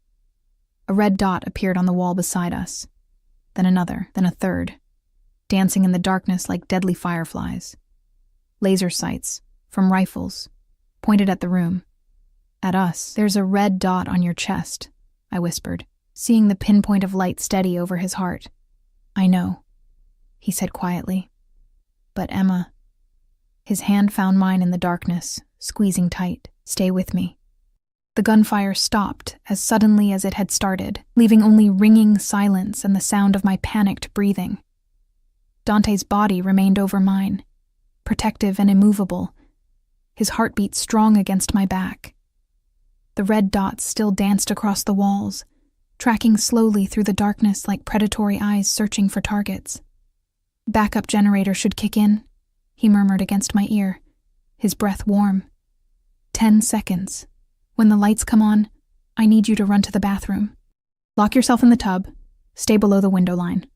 S1: A red dot appeared on the wall beside us. Then another, then a third, dancing in the darkness like deadly fireflies. Laser sights, from rifles, pointed at the room. At us. There's a red dot on your chest, I whispered, seeing the pinpoint of light steady over his heart. I know, he said quietly. But Emma, His hand found mine in the darkness, squeezing tight. "Stay with me." The gunfire stopped as suddenly as it had started, leaving only ringing silence and the sound of my panicked breathing. Dante's body remained over mine, protective and immovable, his heartbeat strong against my back. The red dots still danced across the walls, tracking slowly through the darkness like predatory eyes searching for targets. "Backup generator should kick in," he murmured against my ear, his breath warm. 10 seconds. When the lights come on, I need you to run to the bathroom. Lock yourself in the tub. Stay below the window line.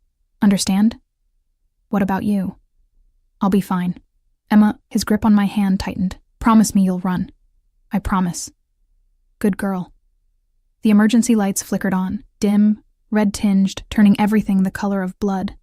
S1: Understand? What about you? I'll be fine. Emma, his grip on my hand tightened. Promise me you'll run. I promise. Good girl. The emergency lights flickered on, dim, red-tinged, turning everything the color of blood.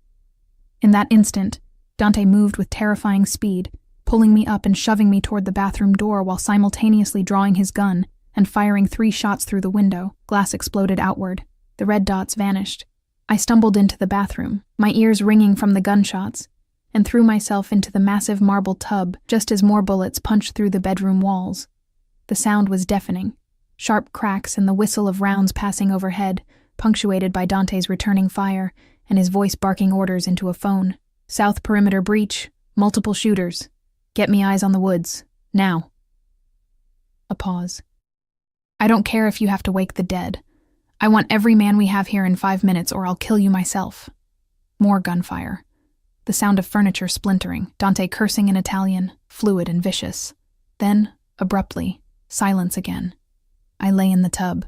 S1: In that instant, Dante moved with terrifying speed, pulling me up and shoving me toward the bathroom door while simultaneously drawing his gun and firing 3 shots through the window. Glass exploded outward. The red dots vanished. I stumbled into the bathroom, my ears ringing from the gunshots, and threw myself into the massive marble tub just as more bullets punched through the bedroom walls. The sound was deafening. Sharp cracks and the whistle of rounds passing overhead, punctuated by Dante's returning fire and his voice barking orders into a phone. "South perimeter breach. Multiple shooters. Get me eyes on the woods. Now." A pause. "I don't care if you have to wake the dead. I want every man we have here in 5 minutes or I'll kill you myself." More gunfire. The sound of furniture splintering, Dante cursing in Italian, fluid and vicious. Then, abruptly, silence again. I lay in the tub,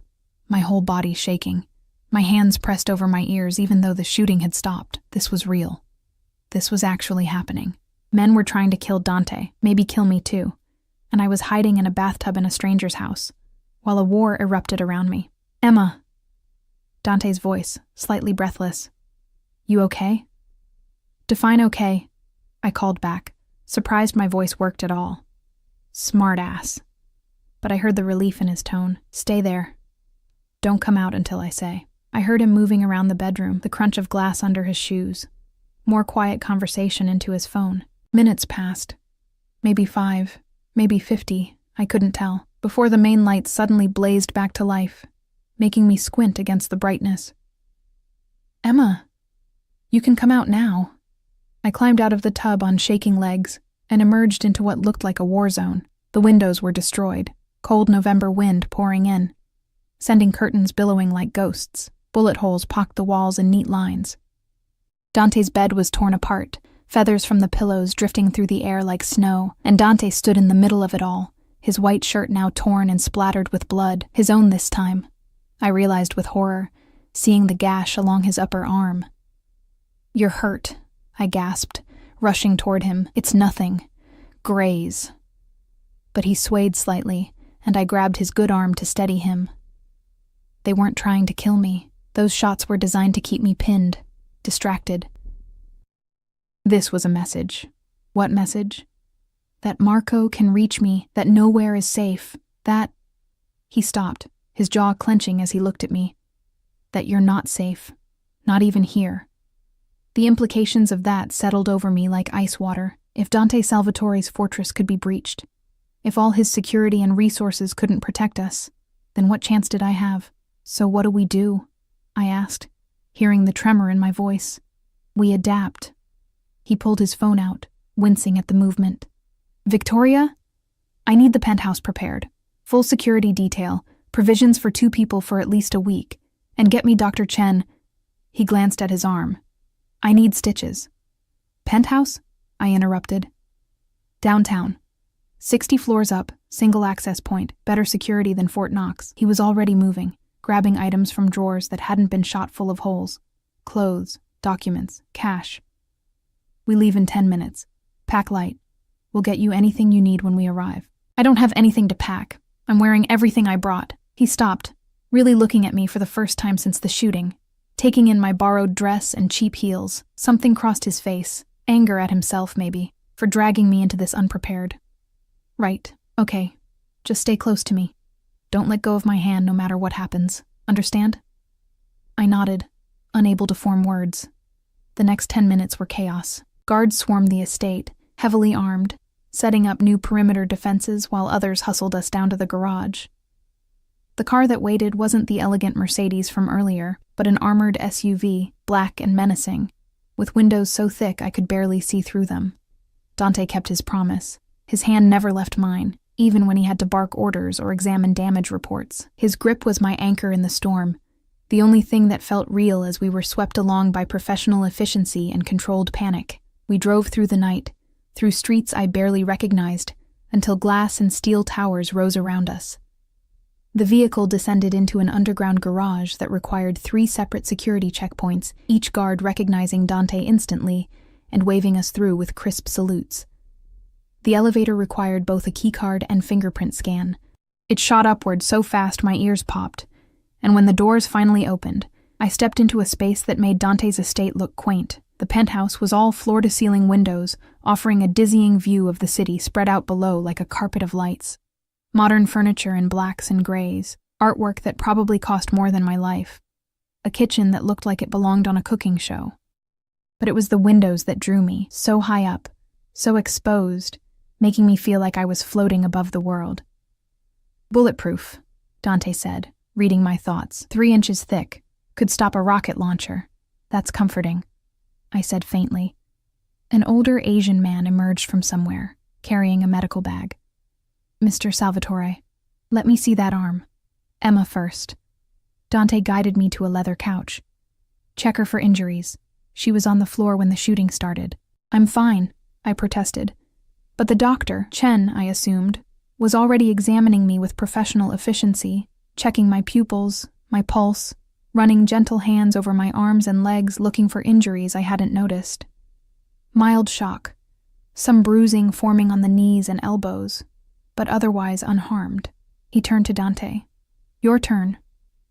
S1: my whole body shaking, my hands pressed over my ears even though the shooting had stopped. This was real. This was actually happening. Men were trying to kill Dante, maybe kill me too, and I was hiding in a bathtub in a stranger's house, while a war erupted around me. "Emma." Dante's voice, slightly breathless. "You okay?" "Define okay," I called back, surprised my voice worked at all. Smart ass. But I heard the relief in his tone. "Stay there. Don't come out until I say." I heard him moving around the bedroom, the crunch of glass under his shoes. More quiet conversation into his phone. Minutes passed. Maybe 5, maybe 50, I couldn't tell, before the main lights suddenly blazed back to life, making me squint against the brightness. "Emma, you can come out now." I climbed out of the tub on shaking legs and emerged into what looked like a war zone. The windows were destroyed, cold November wind pouring in, sending curtains billowing like ghosts. Bullet holes pocked the walls in neat lines. Dante's bed was torn apart, feathers from the pillows drifting through the air like snow, and Dante stood in the middle of it all, his white shirt now torn and splattered with blood, his own this time. I realized with horror, seeing the gash along his upper arm. "You're hurt," I gasped, rushing toward him. "It's nothing. Graze." But he swayed slightly, and I grabbed his good arm to steady him. They weren't trying to kill me. Those shots were designed to keep me pinned, distracted. This was a message. What message? That Marco can reach me, that nowhere is safe, that... He stopped, his jaw clenching as he looked at me. That you're not safe, not even here. The implications of that settled over me like ice water. If Dante Salvatore's fortress could be breached, if all his security and resources couldn't protect us, then what chance did I have? "So what do we do?" I asked, hearing the tremor in my voice. "We adapt." He pulled his phone out, wincing at the movement. "Victoria? I need the penthouse prepared. Full security detail, provisions for 2 people for at least a week, and get me Dr. Chen." He glanced at his arm. "I need stitches." "Penthouse?" I interrupted. "Downtown. 60 floors up, single access point, better security than Fort Knox." He was already moving, grabbing items from drawers that hadn't been shot full of holes. Clothes, documents, cash. "We leave in 10 minutes. Pack light. We'll get you anything you need when we arrive." "I don't have anything to pack. I'm wearing everything I brought." He stopped, really looking at me for the first time since the shooting, taking in my borrowed dress and cheap heels. Something crossed his face, anger at himself maybe, for dragging me into this unprepared. "Right, okay. Just stay close to me. Don't let go of my hand no matter what happens. Understand?" I nodded, unable to form words. The next 10 minutes were chaos. Guards swarmed the estate, heavily armed, setting up new perimeter defenses while others hustled us down to the garage. The car that waited wasn't the elegant Mercedes from earlier, but an armored SUV, black and menacing, with windows so thick I could barely see through them. Dante kept his promise. His hand never left mine, even when he had to bark orders or examine damage reports. His grip was my anchor in the storm, the only thing that felt real as we were swept along by professional efficiency and controlled panic. We drove through the night, through streets I barely recognized, until glass and steel towers rose around us. The vehicle descended into an underground garage that required 3 separate security checkpoints, each guard recognizing Dante instantly and waving us through with crisp salutes. The elevator required both a keycard and fingerprint scan. It shot upward so fast my ears popped, and when the doors finally opened, I stepped into a space that made Dante's estate look quaint. The penthouse was all floor-to-ceiling windows, offering a dizzying view of the city spread out below like a carpet of lights. Modern furniture in blacks and grays, artwork that probably cost more than my life, a kitchen that looked like it belonged on a cooking show. But it was the windows that drew me, so high up, so exposed, making me feel like I was floating above the world. "Bulletproof," Dante said, reading my thoughts. 3 inches thick, could stop a rocket launcher. "That's comforting," I said faintly. An older Asian man emerged from somewhere, carrying a medical bag. "Mr. Salvatore, let me see that arm. Emma first." Dante guided me to a leather couch. "Check her for injuries. She was on the floor when the shooting started." "I'm fine," I protested. But the doctor, Chen, I assumed, was already examining me with professional efficiency, checking my pupils, my pulse, running gentle hands over my arms and legs looking for injuries I hadn't noticed. Mild shock, some bruising forming on the knees and elbows, but otherwise unharmed. He turned to Dante. "Your turn.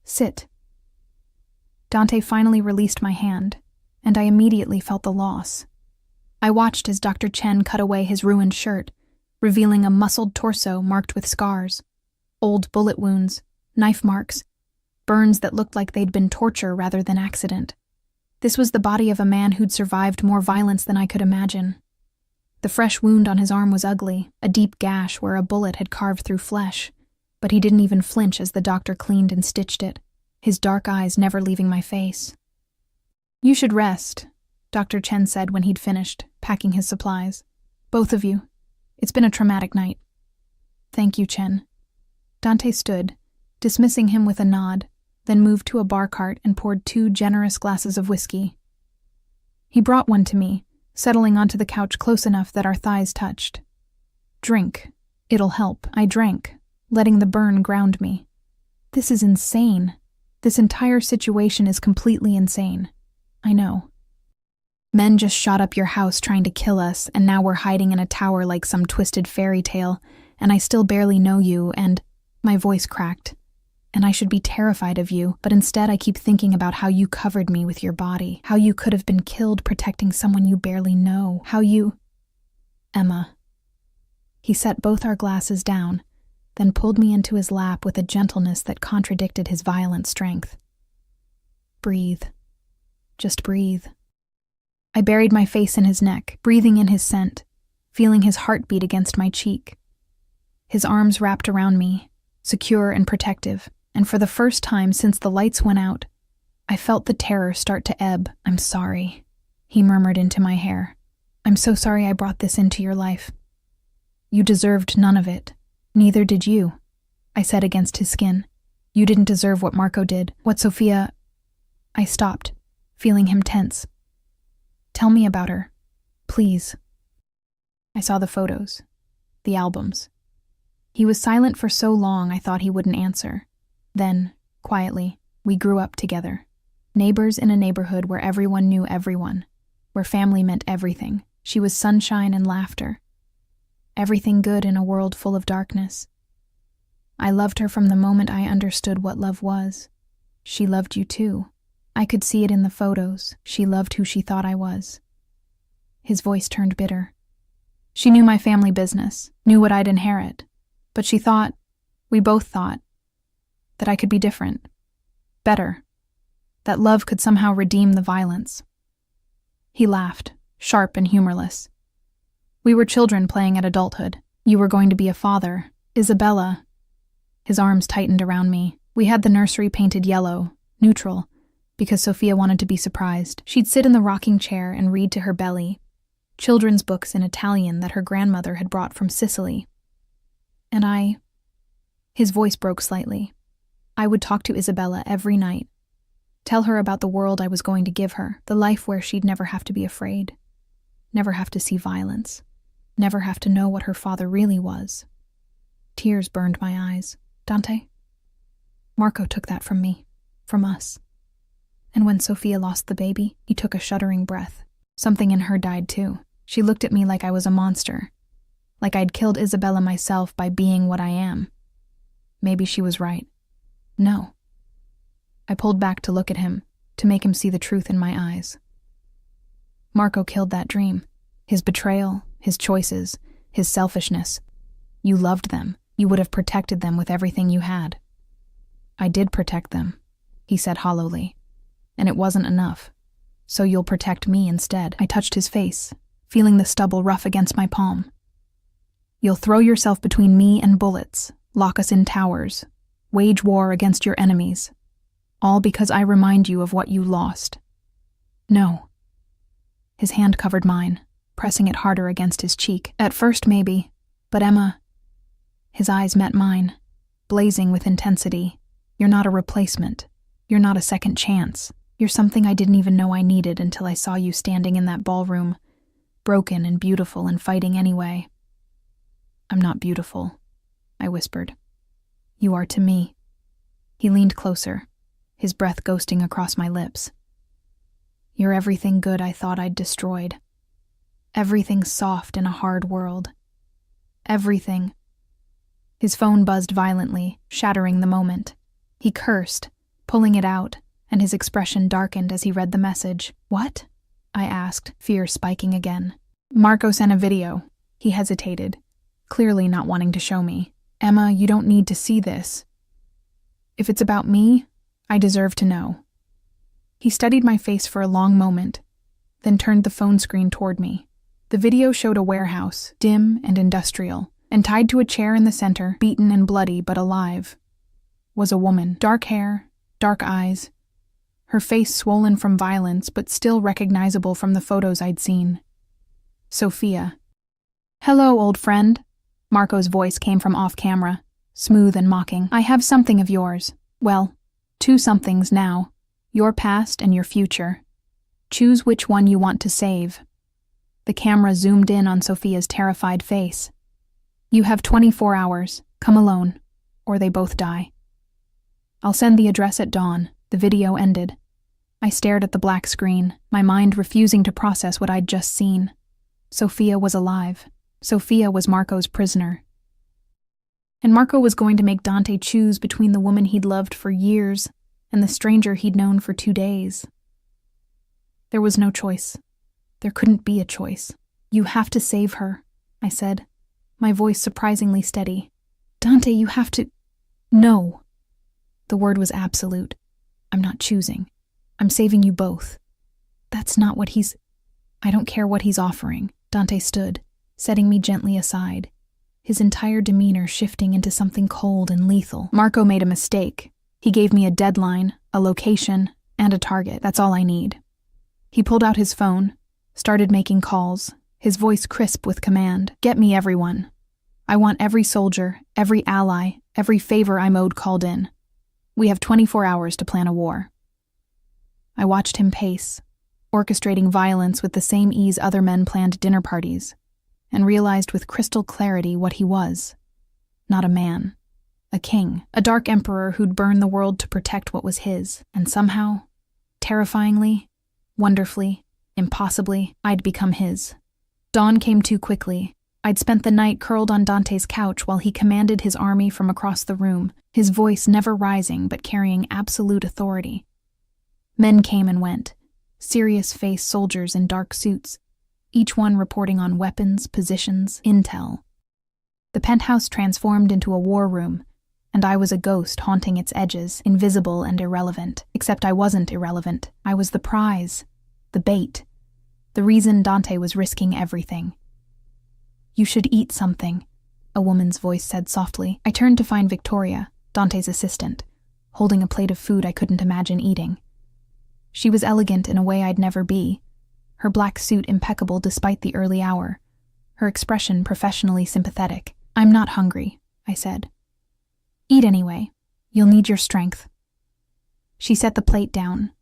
S1: Sit." Dante finally released my hand, and I immediately felt the loss. I watched as Dr. Chen cut away his ruined shirt, revealing a muscled torso marked with scars, old bullet wounds, knife marks, burns that looked like they'd been torture rather than accident. This was the body of a man who'd survived more violence than I could imagine. The fresh wound on his arm was ugly, a deep gash where a bullet had carved through flesh, but he didn't even flinch as the doctor cleaned and stitched it, his dark eyes never leaving my face. "You should rest," Dr. Chen said when he'd finished, packing his supplies. "Both of you. It's been a traumatic night." "Thank you, Chen." Dante stood, dismissing him with a nod, then moved to a bar cart and poured 2 generous glasses of whiskey. He brought one to me, settling onto the couch close enough that our thighs touched. "Drink. It'll help." I drank, letting the burn ground me. This is insane. This entire situation is completely insane. I know. Men just shot up your house trying to kill us, and now we're hiding in a tower like some twisted fairy tale, and I still barely know you, and my voice cracked. And I should be terrified of you, but instead I keep thinking about how you covered me with your body, how you could have been killed protecting someone you barely know, how you... Emma. He set both our glasses down, then pulled me into his lap with a gentleness that contradicted his violent strength. "Breathe. Just breathe." I buried my face in his neck, breathing in his scent, feeling his heartbeat against my cheek. His arms wrapped around me, secure and protective, and for the first time since the lights went out, I felt the terror start to ebb. "I'm sorry," he murmured into my hair. "I'm so sorry I brought this into your life." "You deserved none of it. Neither did you," I said against his skin. "You didn't deserve what Marco did, what Sophia..." I stopped, feeling him tense. "Tell me about her, please." I saw the photos, the albums. He was silent for so long I thought he wouldn't answer. Then, quietly, we grew up together. Neighbors in a neighborhood where everyone knew everyone, where family meant everything. She was sunshine and laughter. Everything good in a world full of darkness. I loved her from the moment I understood what love was. She loved you too. I could see it in the photos. She loved who she thought I was. His voice turned bitter. She knew my family business, knew what I'd inherit, but she thought, we both thought, that I could be different, better, that love could somehow redeem the violence. He laughed, sharp and humorless. We were children playing at adulthood. You were going to be a father. Isabella. His arms tightened around me. We had the nursery painted yellow, neutral, because Sophia wanted to be surprised. She'd sit in the rocking chair and read to her belly, children's books in Italian that her grandmother had brought from Sicily. And his voice broke slightly. I would talk to Isabella every night, tell her about the world I was going to give her, the life where she'd never have to be afraid, never have to see violence, never have to know what her father really was. Tears burned my eyes. Dante? Marco took that from me, from us. And when Sophia lost the baby, he took a shuddering breath. Something in her died too. She looked at me like I was a monster, like I'd killed Isabella myself by being what I am. Maybe she was right. No. I pulled back to look at him, to make him see the truth in my eyes. Marco killed that dream. His betrayal, his choices, his selfishness. You loved them. You would have protected them with everything you had. I did protect them, he said hollowly. And it wasn't enough. So you'll protect me instead. I touched his face, feeling the stubble rough against my palm. You'll throw yourself between me and bullets, lock us in towers, wage war against your enemies. All because I remind you of what you lost. No. His hand covered mine, pressing it harder against his cheek. At first, maybe, but Emma... His eyes met mine, blazing with intensity. You're not a replacement. You're not a second chance. You're something I didn't even know I needed until I saw you standing in that ballroom, broken and beautiful and fighting anyway. I'm not beautiful, I whispered. You are to me. He leaned closer, his breath ghosting across my lips. You're everything good I thought I'd destroyed. Everything soft in a hard world. Everything. His phone buzzed violently, shattering the moment. He cursed, pulling it out, and his expression darkened as he read the message. What? I asked, fear spiking again. Marco sent a video. He hesitated, clearly not wanting to show me. Emma, you don't need to see this. If it's about me, I deserve to know. He studied my face for a long moment, then turned the phone screen toward me. The video showed a warehouse, dim and industrial, and tied to a chair in the center, beaten and bloody but alive, was a woman. Dark hair, dark eyes, her face swollen from violence but still recognizable from the photos I'd seen. Sophia. Hello, old friend. Marco's voice came from off-camera, smooth and mocking. I have something of yours. Well, two somethings now. Your past and your future. Choose which one you want to save. The camera zoomed in on Sophia's terrified face. You have 24 hours. Come alone, or they both die. I'll send the address at dawn. The video ended. I stared at the black screen, my mind refusing to process what I'd just seen. Sophia was alive. Sophia was Marco's prisoner. And Marco was going to make Dante choose between the woman he'd loved for years and the stranger he'd known for 2 days. There was no choice. There couldn't be a choice. You have to save her, I said, my voice surprisingly steady. Dante, you have to... No. The word was absolute. I'm not choosing. I'm saving you both. That's not what he's... I don't care what he's offering. Dante stood, setting me gently aside, his entire demeanor shifting into something cold and lethal. Marco made a mistake. He gave me a deadline, a location, and a target. That's all I need. He pulled out his phone, started making calls, his voice crisp with command. Get me everyone. I want every soldier, every ally, every favor I'm owed called in. We have 24 hours to plan a war. I watched him pace, orchestrating violence with the same ease other men planned dinner parties, and realized with crystal clarity what he was. Not a man. A king. A dark emperor who'd burn the world to protect what was his. And somehow, terrifyingly, wonderfully, impossibly, I'd become his. Dawn came too quickly. I'd spent the night curled on Dante's couch while he commanded his army from across the room, his voice never rising but carrying absolute authority. Men came and went, serious-faced soldiers in dark suits, each one reporting on weapons, positions, intel. The penthouse transformed into a war room, and I was a ghost haunting its edges, invisible and irrelevant. Except I wasn't irrelevant. I was the prize, the bait, the reason Dante was risking everything. You should eat something, a woman's voice said softly. I turned to find Victoria, Dante's assistant, holding a plate of food I couldn't imagine eating. She was elegant in a way I'd never be, her black suit impeccable despite the early hour, her expression professionally sympathetic. I'm not hungry, I said. Eat anyway. You'll need your strength. She set the plate down,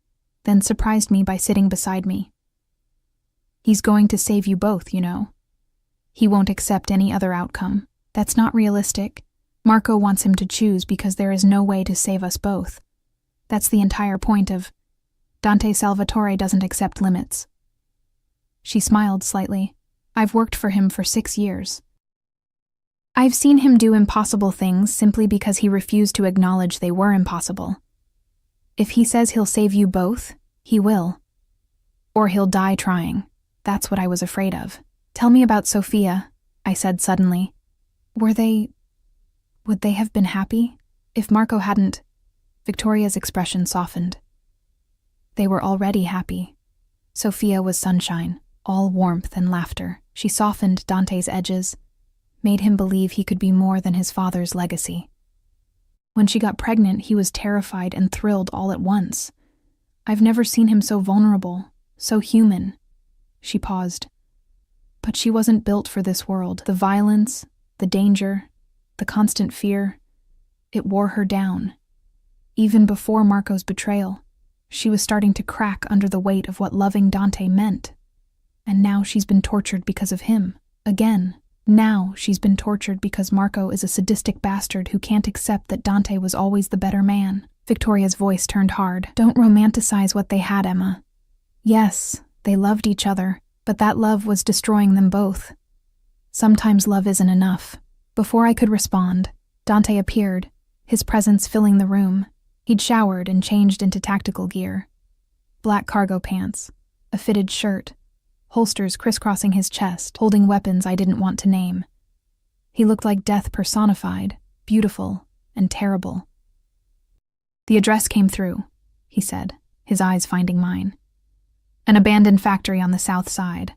S1: then surprised me by sitting beside me. He's going to save you both, you know. He won't accept any other outcome. That's not realistic. Marco wants him to choose because there is no way to save us both. That's the entire point of Dante Salvatore doesn't accept limits. She smiled slightly. I've worked for him for 6 years. I've seen him do impossible things simply because he refused to acknowledge they were impossible. If he says he'll save you both, he will. Or he'll die trying. That's what I was afraid of. Tell me about Sophia, I said suddenly. Would they have been happy if Marco hadn't? Victoria's expression softened. They were already happy. Sophia was sunshine, all warmth and laughter. She softened Dante's edges, made him believe he could be more than his father's legacy. When she got pregnant, he was terrified and thrilled all at once. I've never seen him so vulnerable, so human. She paused. But she wasn't built for this world. The violence, the danger, the constant fear, it wore her down. Even before Marco's betrayal, she was starting to crack under the weight of what loving Dante meant. And now she's been tortured because of him. Again. Now she's been tortured because Marco is a sadistic bastard who can't accept that Dante was always the better man. Victoria's voice turned hard. Don't romanticize what they had, Emma. Yes, they loved each other, but that love was destroying them both. Sometimes love isn't enough. Before I could respond, Dante appeared, his presence filling the room. He'd showered and changed into tactical gear. Black cargo pants, a fitted shirt, holsters crisscrossing his chest, holding weapons I didn't want to name. He looked like death personified, beautiful and terrible. The address came through, he said, his eyes finding mine. An abandoned factory on the south side.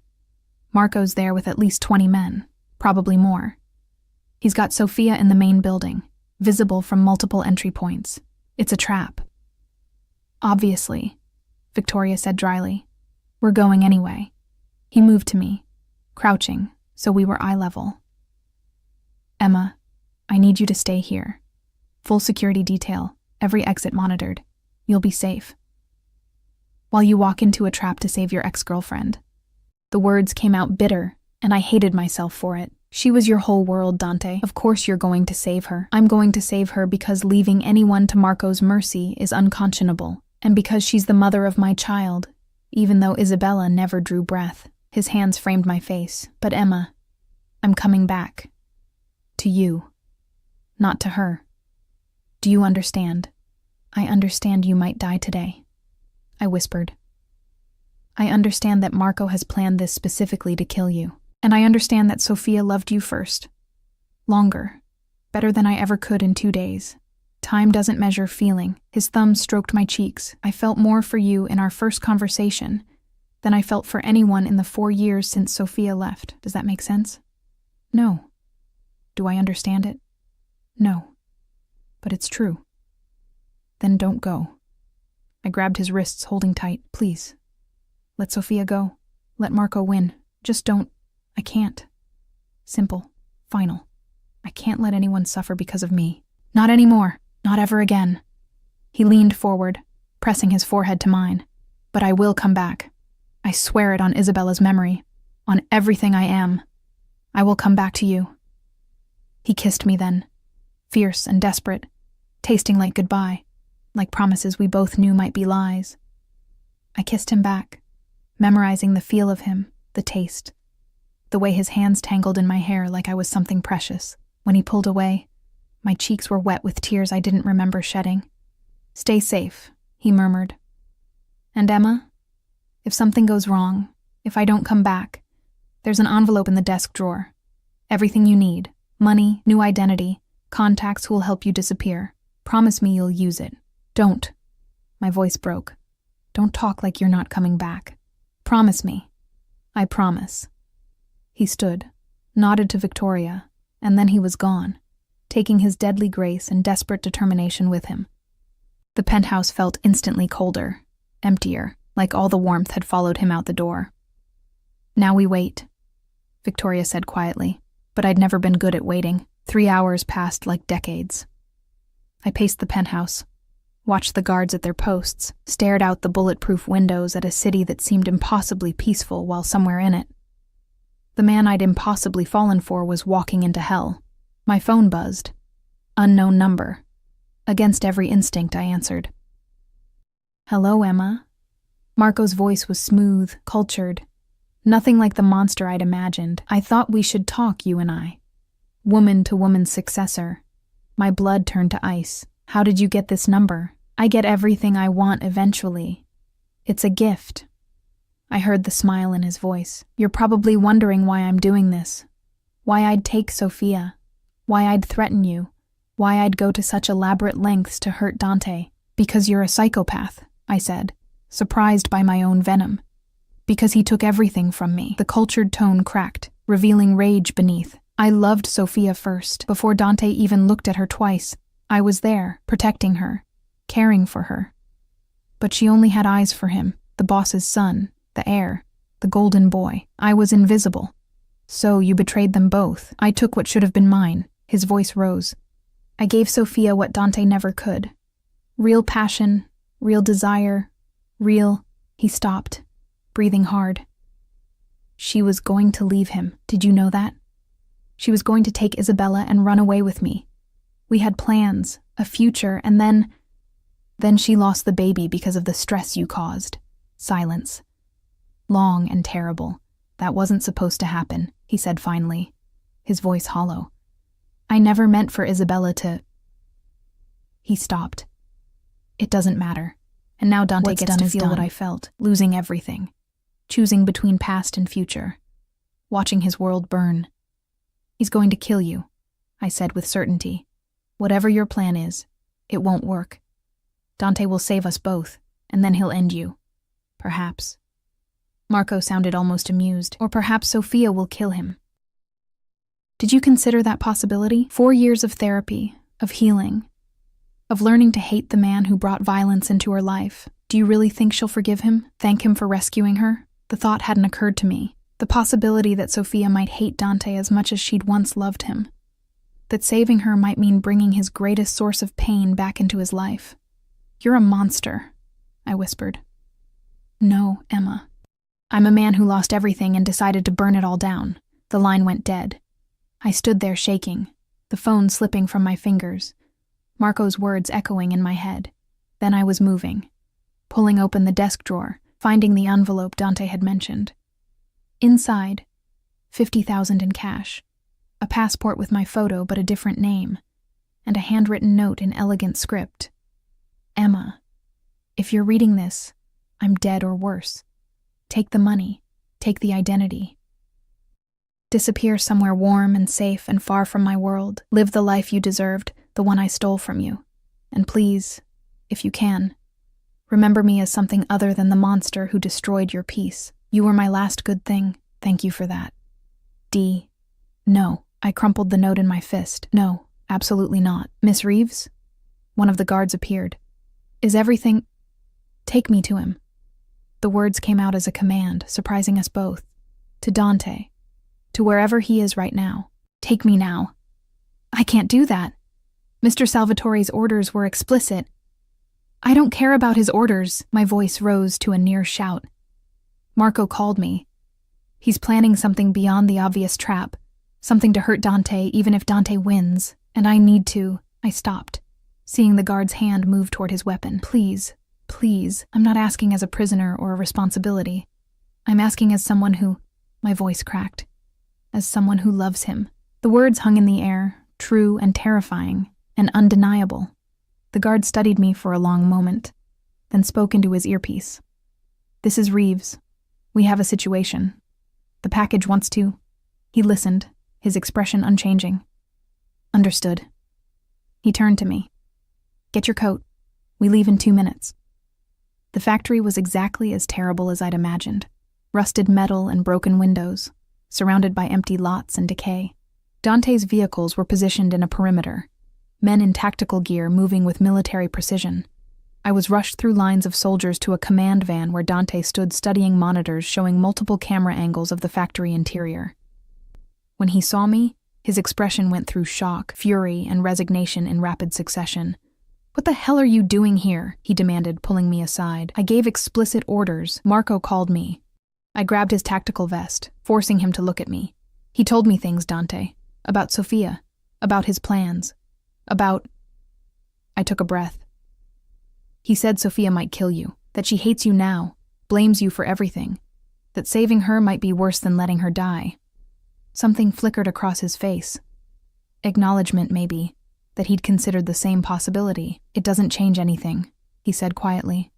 S1: Marco's there with at least 20 men, probably more. He's got Sophia in the main building, visible from multiple entry points. It's a trap. Obviously, Victoria said dryly. We're going anyway. He moved to me, crouching, so we were eye level. Emma, I need you to stay here. Full security detail, every exit monitored. You'll be safe. While you walk into a trap to save your ex-girlfriend. The words came out bitter, and I hated myself for it. She was your whole world, Dante. Of course you're going to save her. I'm going to save her because leaving anyone to Marco's mercy is unconscionable, and because she's the mother of my child, even though Isabella never drew breath. His hands framed my face. But Emma, I'm coming back. To you. Not to her. Do you understand? I understand you might die today. I whispered. I understand that Marco has planned this specifically to kill you. And I understand that Sophia loved you first. Longer. Better than I ever could in 2 days. Time doesn't measure feeling. His thumb stroked my cheeks. I felt more for you in our first conversation than I felt for anyone in the 4 years since Sophia left. Does that make sense? No. Do I understand it? No. But it's true. Then don't go. I grabbed his wrists, holding tight. Please. Let Sophia go. Let Marco win. Just don't. I can't. Simple. Final. I can't let anyone suffer because of me. Not anymore. Not ever again. He leaned forward, pressing his forehead to mine. But I will come back. I swear it on Isabella's memory. On everything I am. I will come back to you. He kissed me then. Fierce and desperate. Tasting like goodbye. Like promises we both knew might be lies. I kissed him back, memorizing the feel of him, the taste. The way his hands tangled in my hair like I was something precious. When he pulled away, my cheeks were wet with tears I didn't remember shedding. Stay safe, he murmured. And Emma, if something goes wrong, if I don't come back, there's an envelope in the desk drawer. Everything you need, money, new identity, contacts who will help you disappear. Promise me you'll use it. Don't. My voice broke. Don't talk like you're not coming back. Promise me. I promise. He stood, nodded to Victoria, and then he was gone, taking his deadly grace and desperate determination with him. The penthouse felt instantly colder, emptier, like all the warmth had followed him out the door. "Now we wait," Victoria said quietly, but I'd never been good at waiting. 3 hours passed like decades. I paced the penthouse, watched the guards at their posts, stared out the bulletproof windows at a city that seemed impossibly peaceful while somewhere in it. The man I'd impossibly fallen for was walking into hell. My phone buzzed. Unknown number. Against every instinct, I answered. "Hello, Emma." Marco's voice was smooth, cultured. Nothing like the monster I'd imagined. "I thought we should talk, you and I. Woman-to-woman's successor." My blood turned to ice. "How did you get this number?" "I get everything I want eventually. It's a gift." I heard the smile in his voice. "You're probably wondering why I'm doing this. Why I'd take Sophia. Why I'd threaten you. Why I'd go to such elaborate lengths to hurt Dante." "Because you're a psychopath," I said, surprised by my own venom. "Because he took everything from me." The cultured tone cracked, revealing rage beneath. "I loved Sophia first. Before Dante even looked at her twice, I was there, protecting her, caring for her. But she only had eyes for him, the boss's son, the heir, the golden boy. I was invisible. So you betrayed them both." "I took what should have been mine." His voice rose. "I gave Sophia what Dante never could. Real passion, real desire, real—" He stopped, breathing hard. "She was going to leave him. Did you know that? She was going to take Isabella and run away with me. We had plans, a future, and then she lost the baby because of the stress you caused." Silence. "Long and terrible. That wasn't supposed to happen," he said finally, his voice hollow. "I never meant for Isabella to—" He stopped. "It doesn't matter. And now Dante gets to feel what I felt, losing everything, choosing between past and future, watching his world burn. He's going to kill you," I said with certainty. "Whatever your plan is, it won't work. Dante will save us both, and then he'll end you. Perhaps." Marco sounded almost amused. "Or perhaps Sophia will kill him." "Did you consider that possibility? 4 years of therapy, of healing, of learning to hate the man who brought violence into her life. Do you really think she'll forgive him, thank him for rescuing her?" The thought hadn't occurred to me. The possibility that Sophia might hate Dante as much as she'd once loved him. That saving her might mean bringing his greatest source of pain back into his life. "You're a monster," I whispered. "No, Emma. I'm a man who lost everything and decided to burn it all down." The line went dead. I stood there shaking, the phone slipping from my fingers, Marco's words echoing in my head. Then I was moving, pulling open the desk drawer, finding the envelope Dante had mentioned. Inside, 50,000 in cash, a passport with my photo but a different name, and a handwritten note in elegant script. "Emma, if you're reading this, I'm dead or worse. Take the money, take the identity. Disappear somewhere warm and safe and far from my world. Live the life you deserved, the one I stole from you. And please, if you can, remember me as something other than the monster who destroyed your peace. You were my last good thing. Thank you for that. D." "No." I crumpled the note in my fist. "No, absolutely not." "Miss Reeves?" One of the guards appeared. "Is everything—" "Take me to him." The words came out as a command, surprising us both. "To Dante. To wherever he is right now. Take me now." "I can't do that. Mr. Salvatore's orders were explicit." "I don't care about his orders." My voice rose to a near shout. "Marco called me. He's planning something beyond the obvious trap, something to hurt Dante even if Dante wins, and I need to—" I stopped, seeing the guard's hand move toward his weapon. "Please, please, I'm not asking as a prisoner or a responsibility. I'm asking as someone who—" My voice cracked. "As someone who loves him." The words hung in the air, true and terrifying, and undeniable. The guard studied me for a long moment, then spoke into his earpiece. "This is Reeves. We have a situation. The package wants to—" He listened, his expression unchanging. "Understood." He turned to me. "Get your coat. We leave in 2 minutes." The factory was exactly as terrible as I'd imagined. Rusted metal and broken windows. surrounded by empty lots and decay. Dante's vehicles were positioned in a perimeter, men in tactical gear moving with military precision. I was rushed through lines of soldiers to a command van where Dante stood studying monitors showing multiple camera angles of the factory interior. When he saw me, his expression went through shock, fury, and resignation in rapid succession. "What the hell are you doing here?" he demanded, pulling me aside. "I gave explicit orders. Marco called me." I grabbed his tactical vest, forcing him to look at me. "He told me things, Dante. About Sophia. About his plans. About—" I took a breath. "He said Sophia might kill you, that she hates you now, blames you for everything, that saving her might be worse than letting her die." Something flickered across his face. Acknowledgement, maybe, that he'd considered the same possibility. "It doesn't change anything," he said quietly.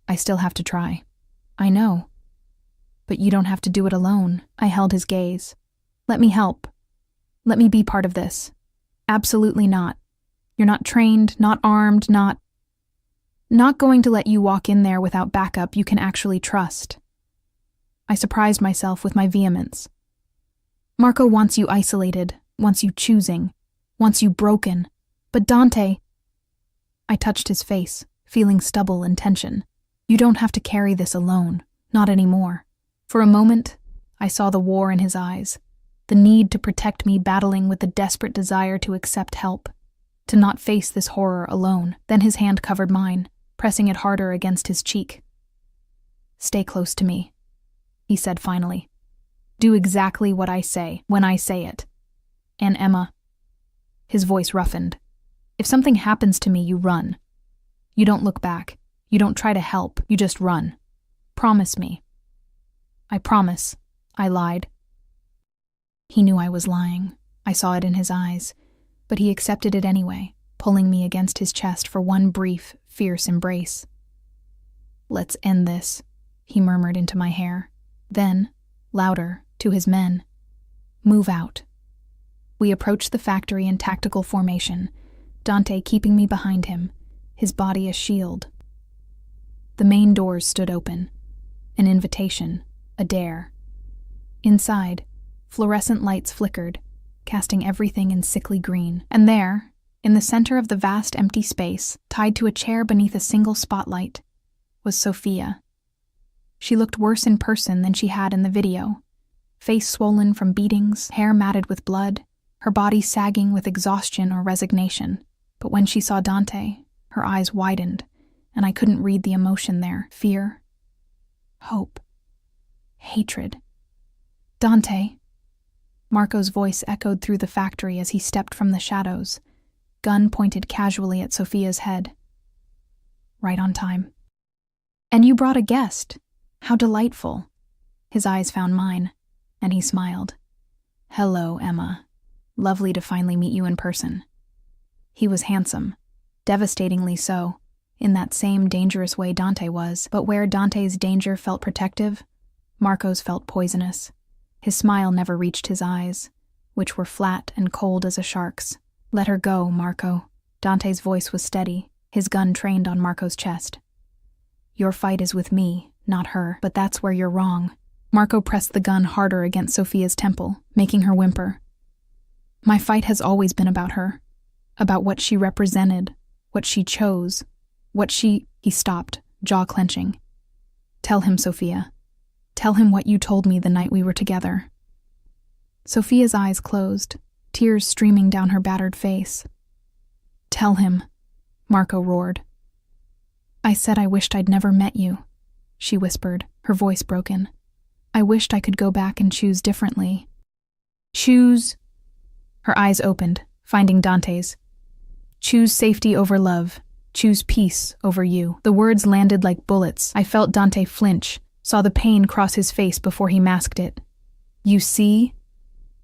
S1: "I still have to try." "I know. But you don't have to do it alone." I held his gaze. "Let me help. Let me be part of this." "Absolutely not. You're not trained, not armed, not going to let you walk in there without backup you can actually trust." I surprised myself with my vehemence. "Marco wants you isolated, wants you choosing, wants you broken. But Dante—" I touched his face, feeling stubble and tension. "You don't have to carry this alone, not anymore." For a moment, I saw the war in his eyes, the need to protect me battling with the desperate desire to accept help, to not face this horror alone. Then his hand covered mine, pressing it harder against his cheek. "Stay close to me," he said finally. "Do exactly what I say, when I say it. And Emma," his voice roughened, "if something happens to me, you run. You don't look back. You don't try to help. You just run. Promise me." "I promise," I lied. He knew I was lying. I saw it in his eyes, but he accepted it anyway, pulling me against his chest for one brief, fierce embrace. "Let's end this," he murmured into my hair. Then, louder, to his men, "Move out." We approached the factory in tactical formation, Dante keeping me behind him, his body a shield. The main doors stood open, an invitation, a dare. Inside, fluorescent lights flickered, casting everything in sickly green. And there, in the center of the vast empty space, tied to a chair beneath a single spotlight, was Sophia. She looked worse in person than she had in the video. Face swollen from beatings, hair matted with blood, her body sagging with exhaustion or resignation. But when she saw Dante, her eyes widened, and I couldn't read the emotion there. Fear, hope, hatred. "Dante." Marco's voice echoed through the factory as he stepped from the shadows, gun pointed casually at Sophia's head. "Right on time." "And you brought a guest. How delightful." His eyes found mine, and he smiled. "Hello, Emma. Lovely to finally meet you in person." He was handsome, devastatingly so, in that same dangerous way Dante was, but where Dante's danger felt protective, Marco's felt poisonous. His smile never reached his eyes, which were flat and cold as a shark's. "Let her go, Marco." Dante's voice was steady, his gun trained on Marco's chest. "Your fight is with me, not her, but that's where you're wrong." Marco pressed the gun harder against Sophia's temple, making her whimper. "My fight has always been about her, about what she represented, what she chose, what she—" He stopped, jaw clenching. "Tell him, Sophia. Tell him what you told me the night we were together." Sophia's eyes closed, tears streaming down her battered face. "Tell him," Marco roared. "I said I wished I'd never met you," she whispered, her voice broken. "I wished I could go back and choose differently." "Choose?" Her eyes opened, finding Dante's. "Choose safety over love. Choose peace over you." The words landed like bullets. I felt Dante flinch, saw the pain cross his face before he masked it. "You see?"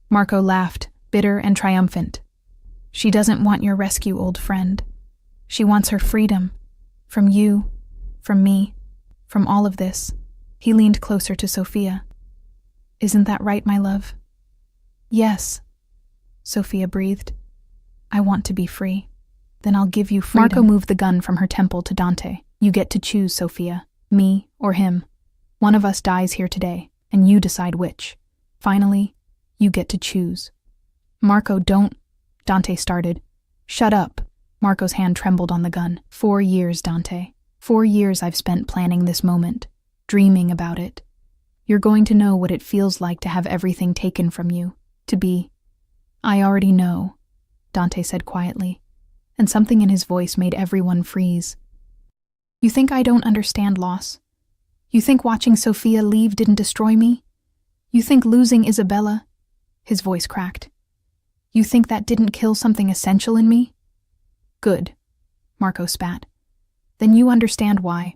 S1: Marco laughed, bitter and triumphant. "She doesn't want your rescue, old friend. She wants her freedom. From you, from me, from all of this." He leaned closer to Sophia. "Isn't that right, my love?" "Yes," Sophia breathed. "I want to be free. Then I'll give you freedom." Marco moved the gun from her temple to Dante. "You get to choose, Sophia. Me or him. One of us dies here today, and you decide which. Finally, you get to choose. Marco, don't, Dante started. Shut up. Marco's hand trembled on the gun. 4 years, Dante. 4 years I've spent planning this moment, dreaming about it. You're going to know what it feels like to have everything taken from you, to be. I already know, Dante said quietly, and something in his voice made everyone freeze. You think I don't understand loss? You think watching Sofia leave didn't destroy me? You think losing Isabella? His voice cracked. You think that didn't kill something essential in me? Good, Marco spat. Then you understand why.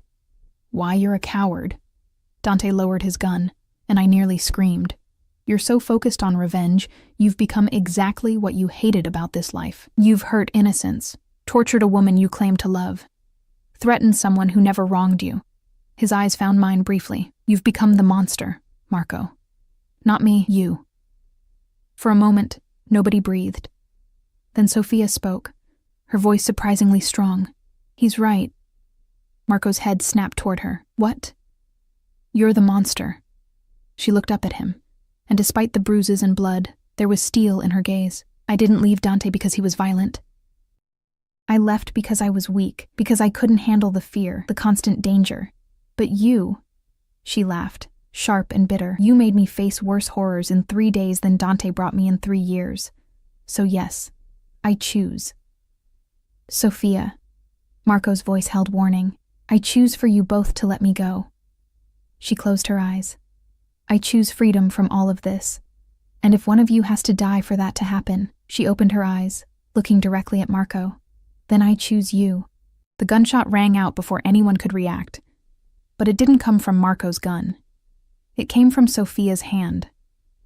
S1: Why you're a coward. Dante lowered his gun, and I nearly screamed. You're so focused on revenge, you've become exactly what you hated about this life. You've hurt innocence, tortured a woman you claimed to love, threatened someone who never wronged you. His eyes found mine briefly. You've become the monster, Marco. Not me, you. For a moment, nobody breathed. Then Sofia spoke, her voice surprisingly strong. He's right. Marco's head snapped toward her. What? You're the monster. She looked up at him, and despite the bruises and blood, there was steel in her gaze. I didn't leave Dante because he was violent. I left because I was weak, because I couldn't handle the fear, the constant danger. But you, she laughed, sharp and bitter, you made me face worse horrors in 3 days than Dante brought me in 3 years. So yes, I choose. Sofia, Marco's voice held warning, I choose for you both to let me go. She closed her eyes. I choose freedom from all of this. And if one of you has to die for that to happen, she opened her eyes, looking directly at Marco. Then I choose you. The gunshot rang out before anyone could react. But it didn't come from Marco's gun. It came from Sofia's hand,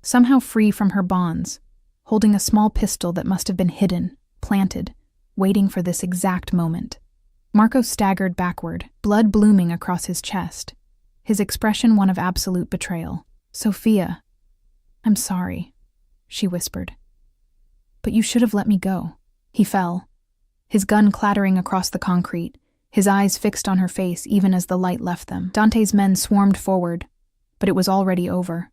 S1: somehow free from her bonds, holding a small pistol that must have been hidden, planted, waiting for this exact moment. Marco staggered backward, blood blooming across his chest, his expression one of absolute betrayal. Sofia, I'm sorry, she whispered. But you should have let me go. He fell, his gun clattering across the concrete, his eyes fixed on her face even as the light left them. Dante's men swarmed forward, but it was already over.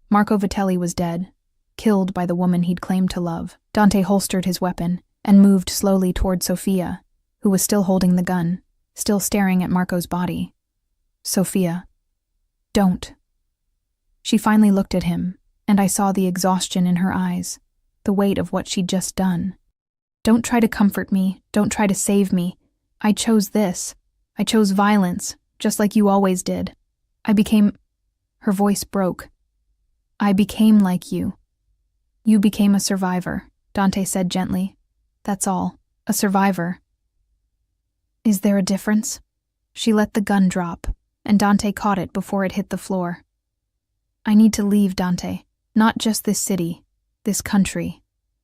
S1: Marco Vitelli was dead, killed by the woman he'd claimed to love. Dante holstered his weapon and moved slowly toward Sofia, who was still holding the gun, still staring at Marco's body. Sofia, don't. She finally looked at him, and I saw the exhaustion in her eyes, the weight of what she'd just done. Don't try to comfort me, don't try to save me. I chose this. I chose violence, just like you always did. Her voice broke. I became like you. You became a survivor, Dante said gently. That's all, a survivor. Is there a difference? She let the gun drop, and Dante caught it before it hit the floor. I need to leave, Dante. Not just this city, this country,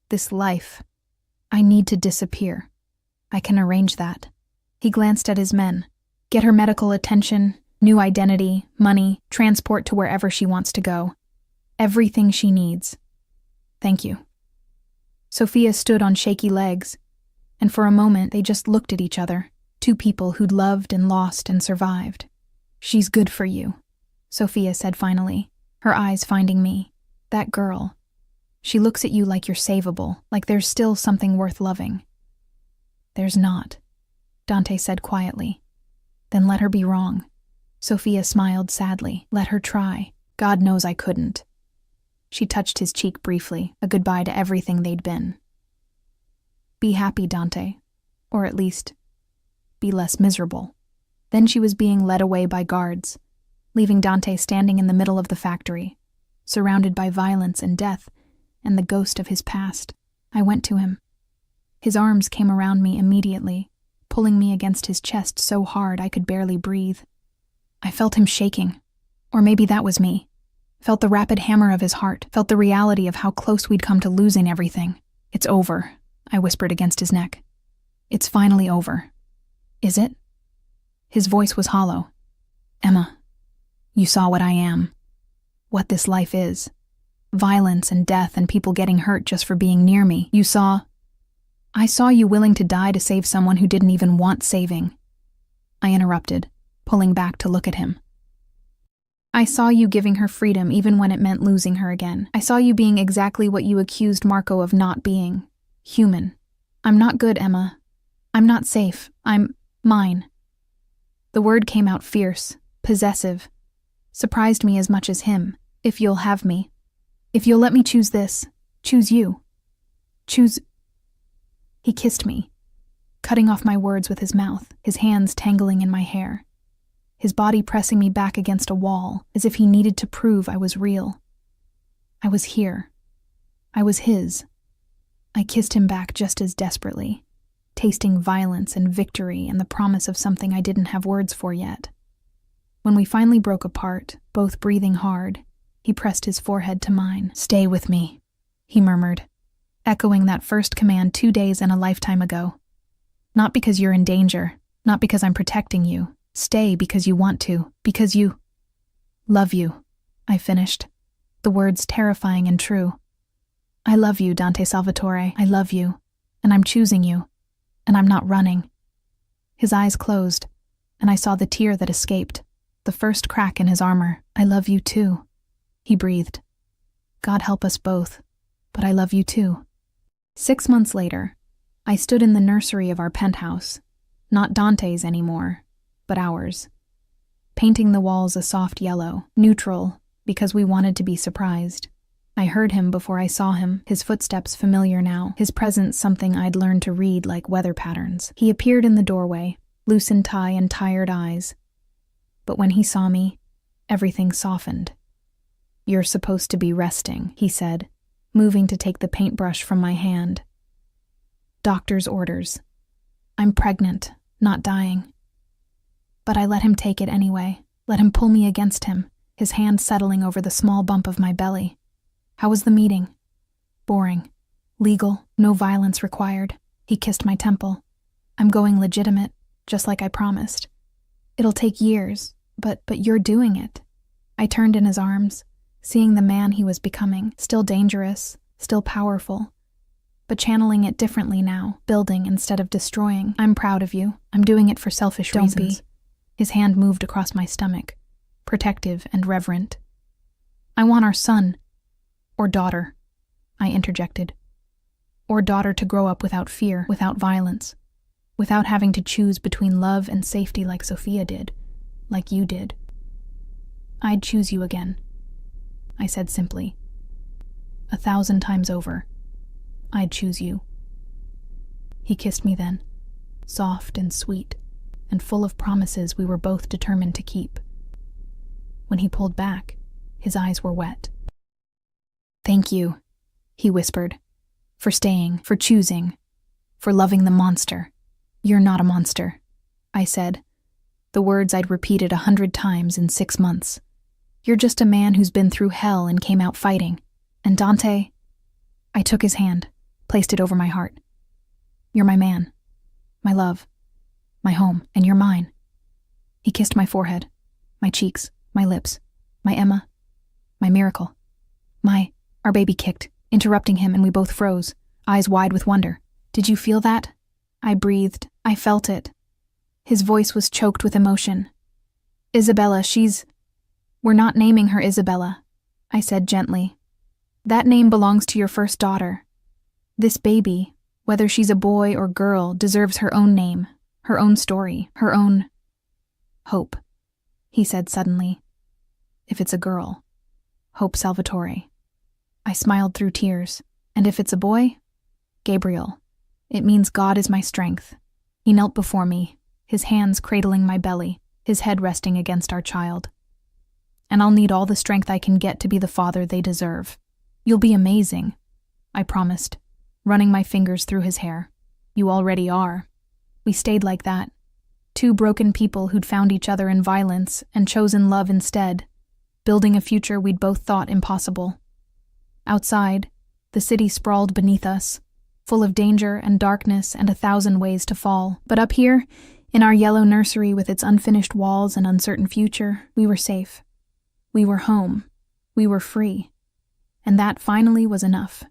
S1: this life. I need to disappear. I can arrange that. He glanced at his men. Get her medical attention, new identity, money, transport to wherever she wants to go. Everything she needs. Thank you. Sofia stood on shaky legs, and for a moment they just looked at each other, two people who'd loved and lost and survived. She's good for you, Sofia said finally, her eyes finding me. That girl. She looks at you like you're savable, like there's still something worth loving. There's not, Dante said quietly. Then let her be wrong. Sofia smiled sadly. Let her try. God knows I couldn't. She touched his cheek briefly, a goodbye to everything they'd been. Be happy, Dante. Or at least, be less miserable. Then she was being led away by guards, leaving Dante standing in the middle of the factory, surrounded by violence and death, and the ghost of his past. I went to him. His arms came around me immediately, pulling me against his chest so hard I could barely breathe. I felt him shaking. Or maybe that was me. Felt the rapid hammer of his heart, felt the reality of how close we'd come to losing everything. It's over, I whispered against his neck. It's finally over. Is it? His voice was hollow. Emma, you saw what I am. What this life is. Violence and death and people getting hurt just for being near me. I saw you willing to die to save someone who didn't even want saving. I interrupted, pulling back to look at him. I saw you giving her freedom even when it meant losing her again. I saw you being exactly what you accused Marco of not being. Human. I'm not good, Emma. I'm not safe. I'm mine. The word came out fierce, possessive. Surprised me as much as him. If you'll have me. If you'll let me choose this. Choose you. Choose... He kissed me, cutting off my words with his mouth, his hands tangling in my hair, his body pressing me back against a wall, as if he needed to prove I was real. I was here. I was his. I kissed him back just as desperately, tasting violence and victory and the promise of something I didn't have words for yet. When we finally broke apart, both breathing hard, he pressed his forehead to mine. "Stay with me," he murmured, echoing that first command 2 days and a lifetime ago. "Not because you're in danger, not because I'm protecting you. Stay because you want to, because you love you," I finished, the words terrifying and true. "I love you, Dante Salvatore. I love you, and I'm choosing you, and I'm not running." His eyes closed, and I saw the tear that escaped, the first crack in his armor. "I love you too," he breathed. "God help us both, but I love you too." 6 months later, I stood in the nursery of our penthouse, not Dante's anymore, but ours, painting the walls a soft yellow, neutral, because we wanted to be surprised. I heard him before I saw him, his footsteps familiar now, his presence something I'd learned to read like weather patterns. He appeared in the doorway, loosened tie and tired eyes. But when he saw me, everything softened. "You're supposed to be resting," he said, moving to take the paintbrush from my hand. "Doctor's orders. I'm pregnant, not dying." But I let him take it anyway, let him pull me against him, his hand settling over the small bump of my belly. "How was the meeting?" "Boring. Legal, no violence required." He kissed my temple. "I'm going legitimate, just like I promised. It'll take years, but you're doing it." I turned in his arms, seeing the man he was becoming, still dangerous, still powerful, but channeling it differently now, building instead of destroying. "I'm proud of you. I'm doing it for selfish reasons." "Don't be." His hand moved across my stomach, protective and reverent. "I want our son, or daughter," I interjected. "Or daughter to grow up without fear, without violence, without having to choose between love and safety like Sophia did, like you did." "I'd choose you again," I said simply. 1,000 times over, I'd choose you. He kissed me then, soft and sweet, and full of promises we were both determined to keep. When he pulled back, his eyes were wet. "Thank you," he whispered, "for staying, for choosing, for loving the monster." "You're not a monster," I said, the words I'd repeated 100 times in 6 months. "You're just a man who's been through hell and came out fighting. And Dante..." I took his hand, placed it over my heart. "You're my man, my love, my home, and you're mine." He kissed my forehead, my cheeks, my lips, my Emma, my miracle. Our baby kicked, interrupting him, and we both froze, eyes wide with wonder. "Did you feel that?" I breathed. I felt it. His voice was choked with emotion. "Isabella, We're not naming her Isabella," I said gently. "That name belongs to your first daughter. This baby, whether she's a boy or girl, deserves her own name, her own story, her own hope," he said suddenly. "If it's a girl, Hope Salvatore." I smiled through tears. "And if it's a boy, Gabriel. It means God is my strength." He knelt before me, his hands cradling my belly, his head resting against our child. "And I'll need all the strength I can get to be the father they deserve. You'll be amazing," I promised, running my fingers through his hair. "You already are." We stayed like that, 2 broken people who'd found each other in violence and chosen love instead, building a future we'd both thought impossible. Outside, the city sprawled beneath us, full of danger and darkness and 1,000 ways to fall. But up here, in our yellow nursery with its unfinished walls and uncertain future, we were safe. We were home. We were free. And that finally was enough.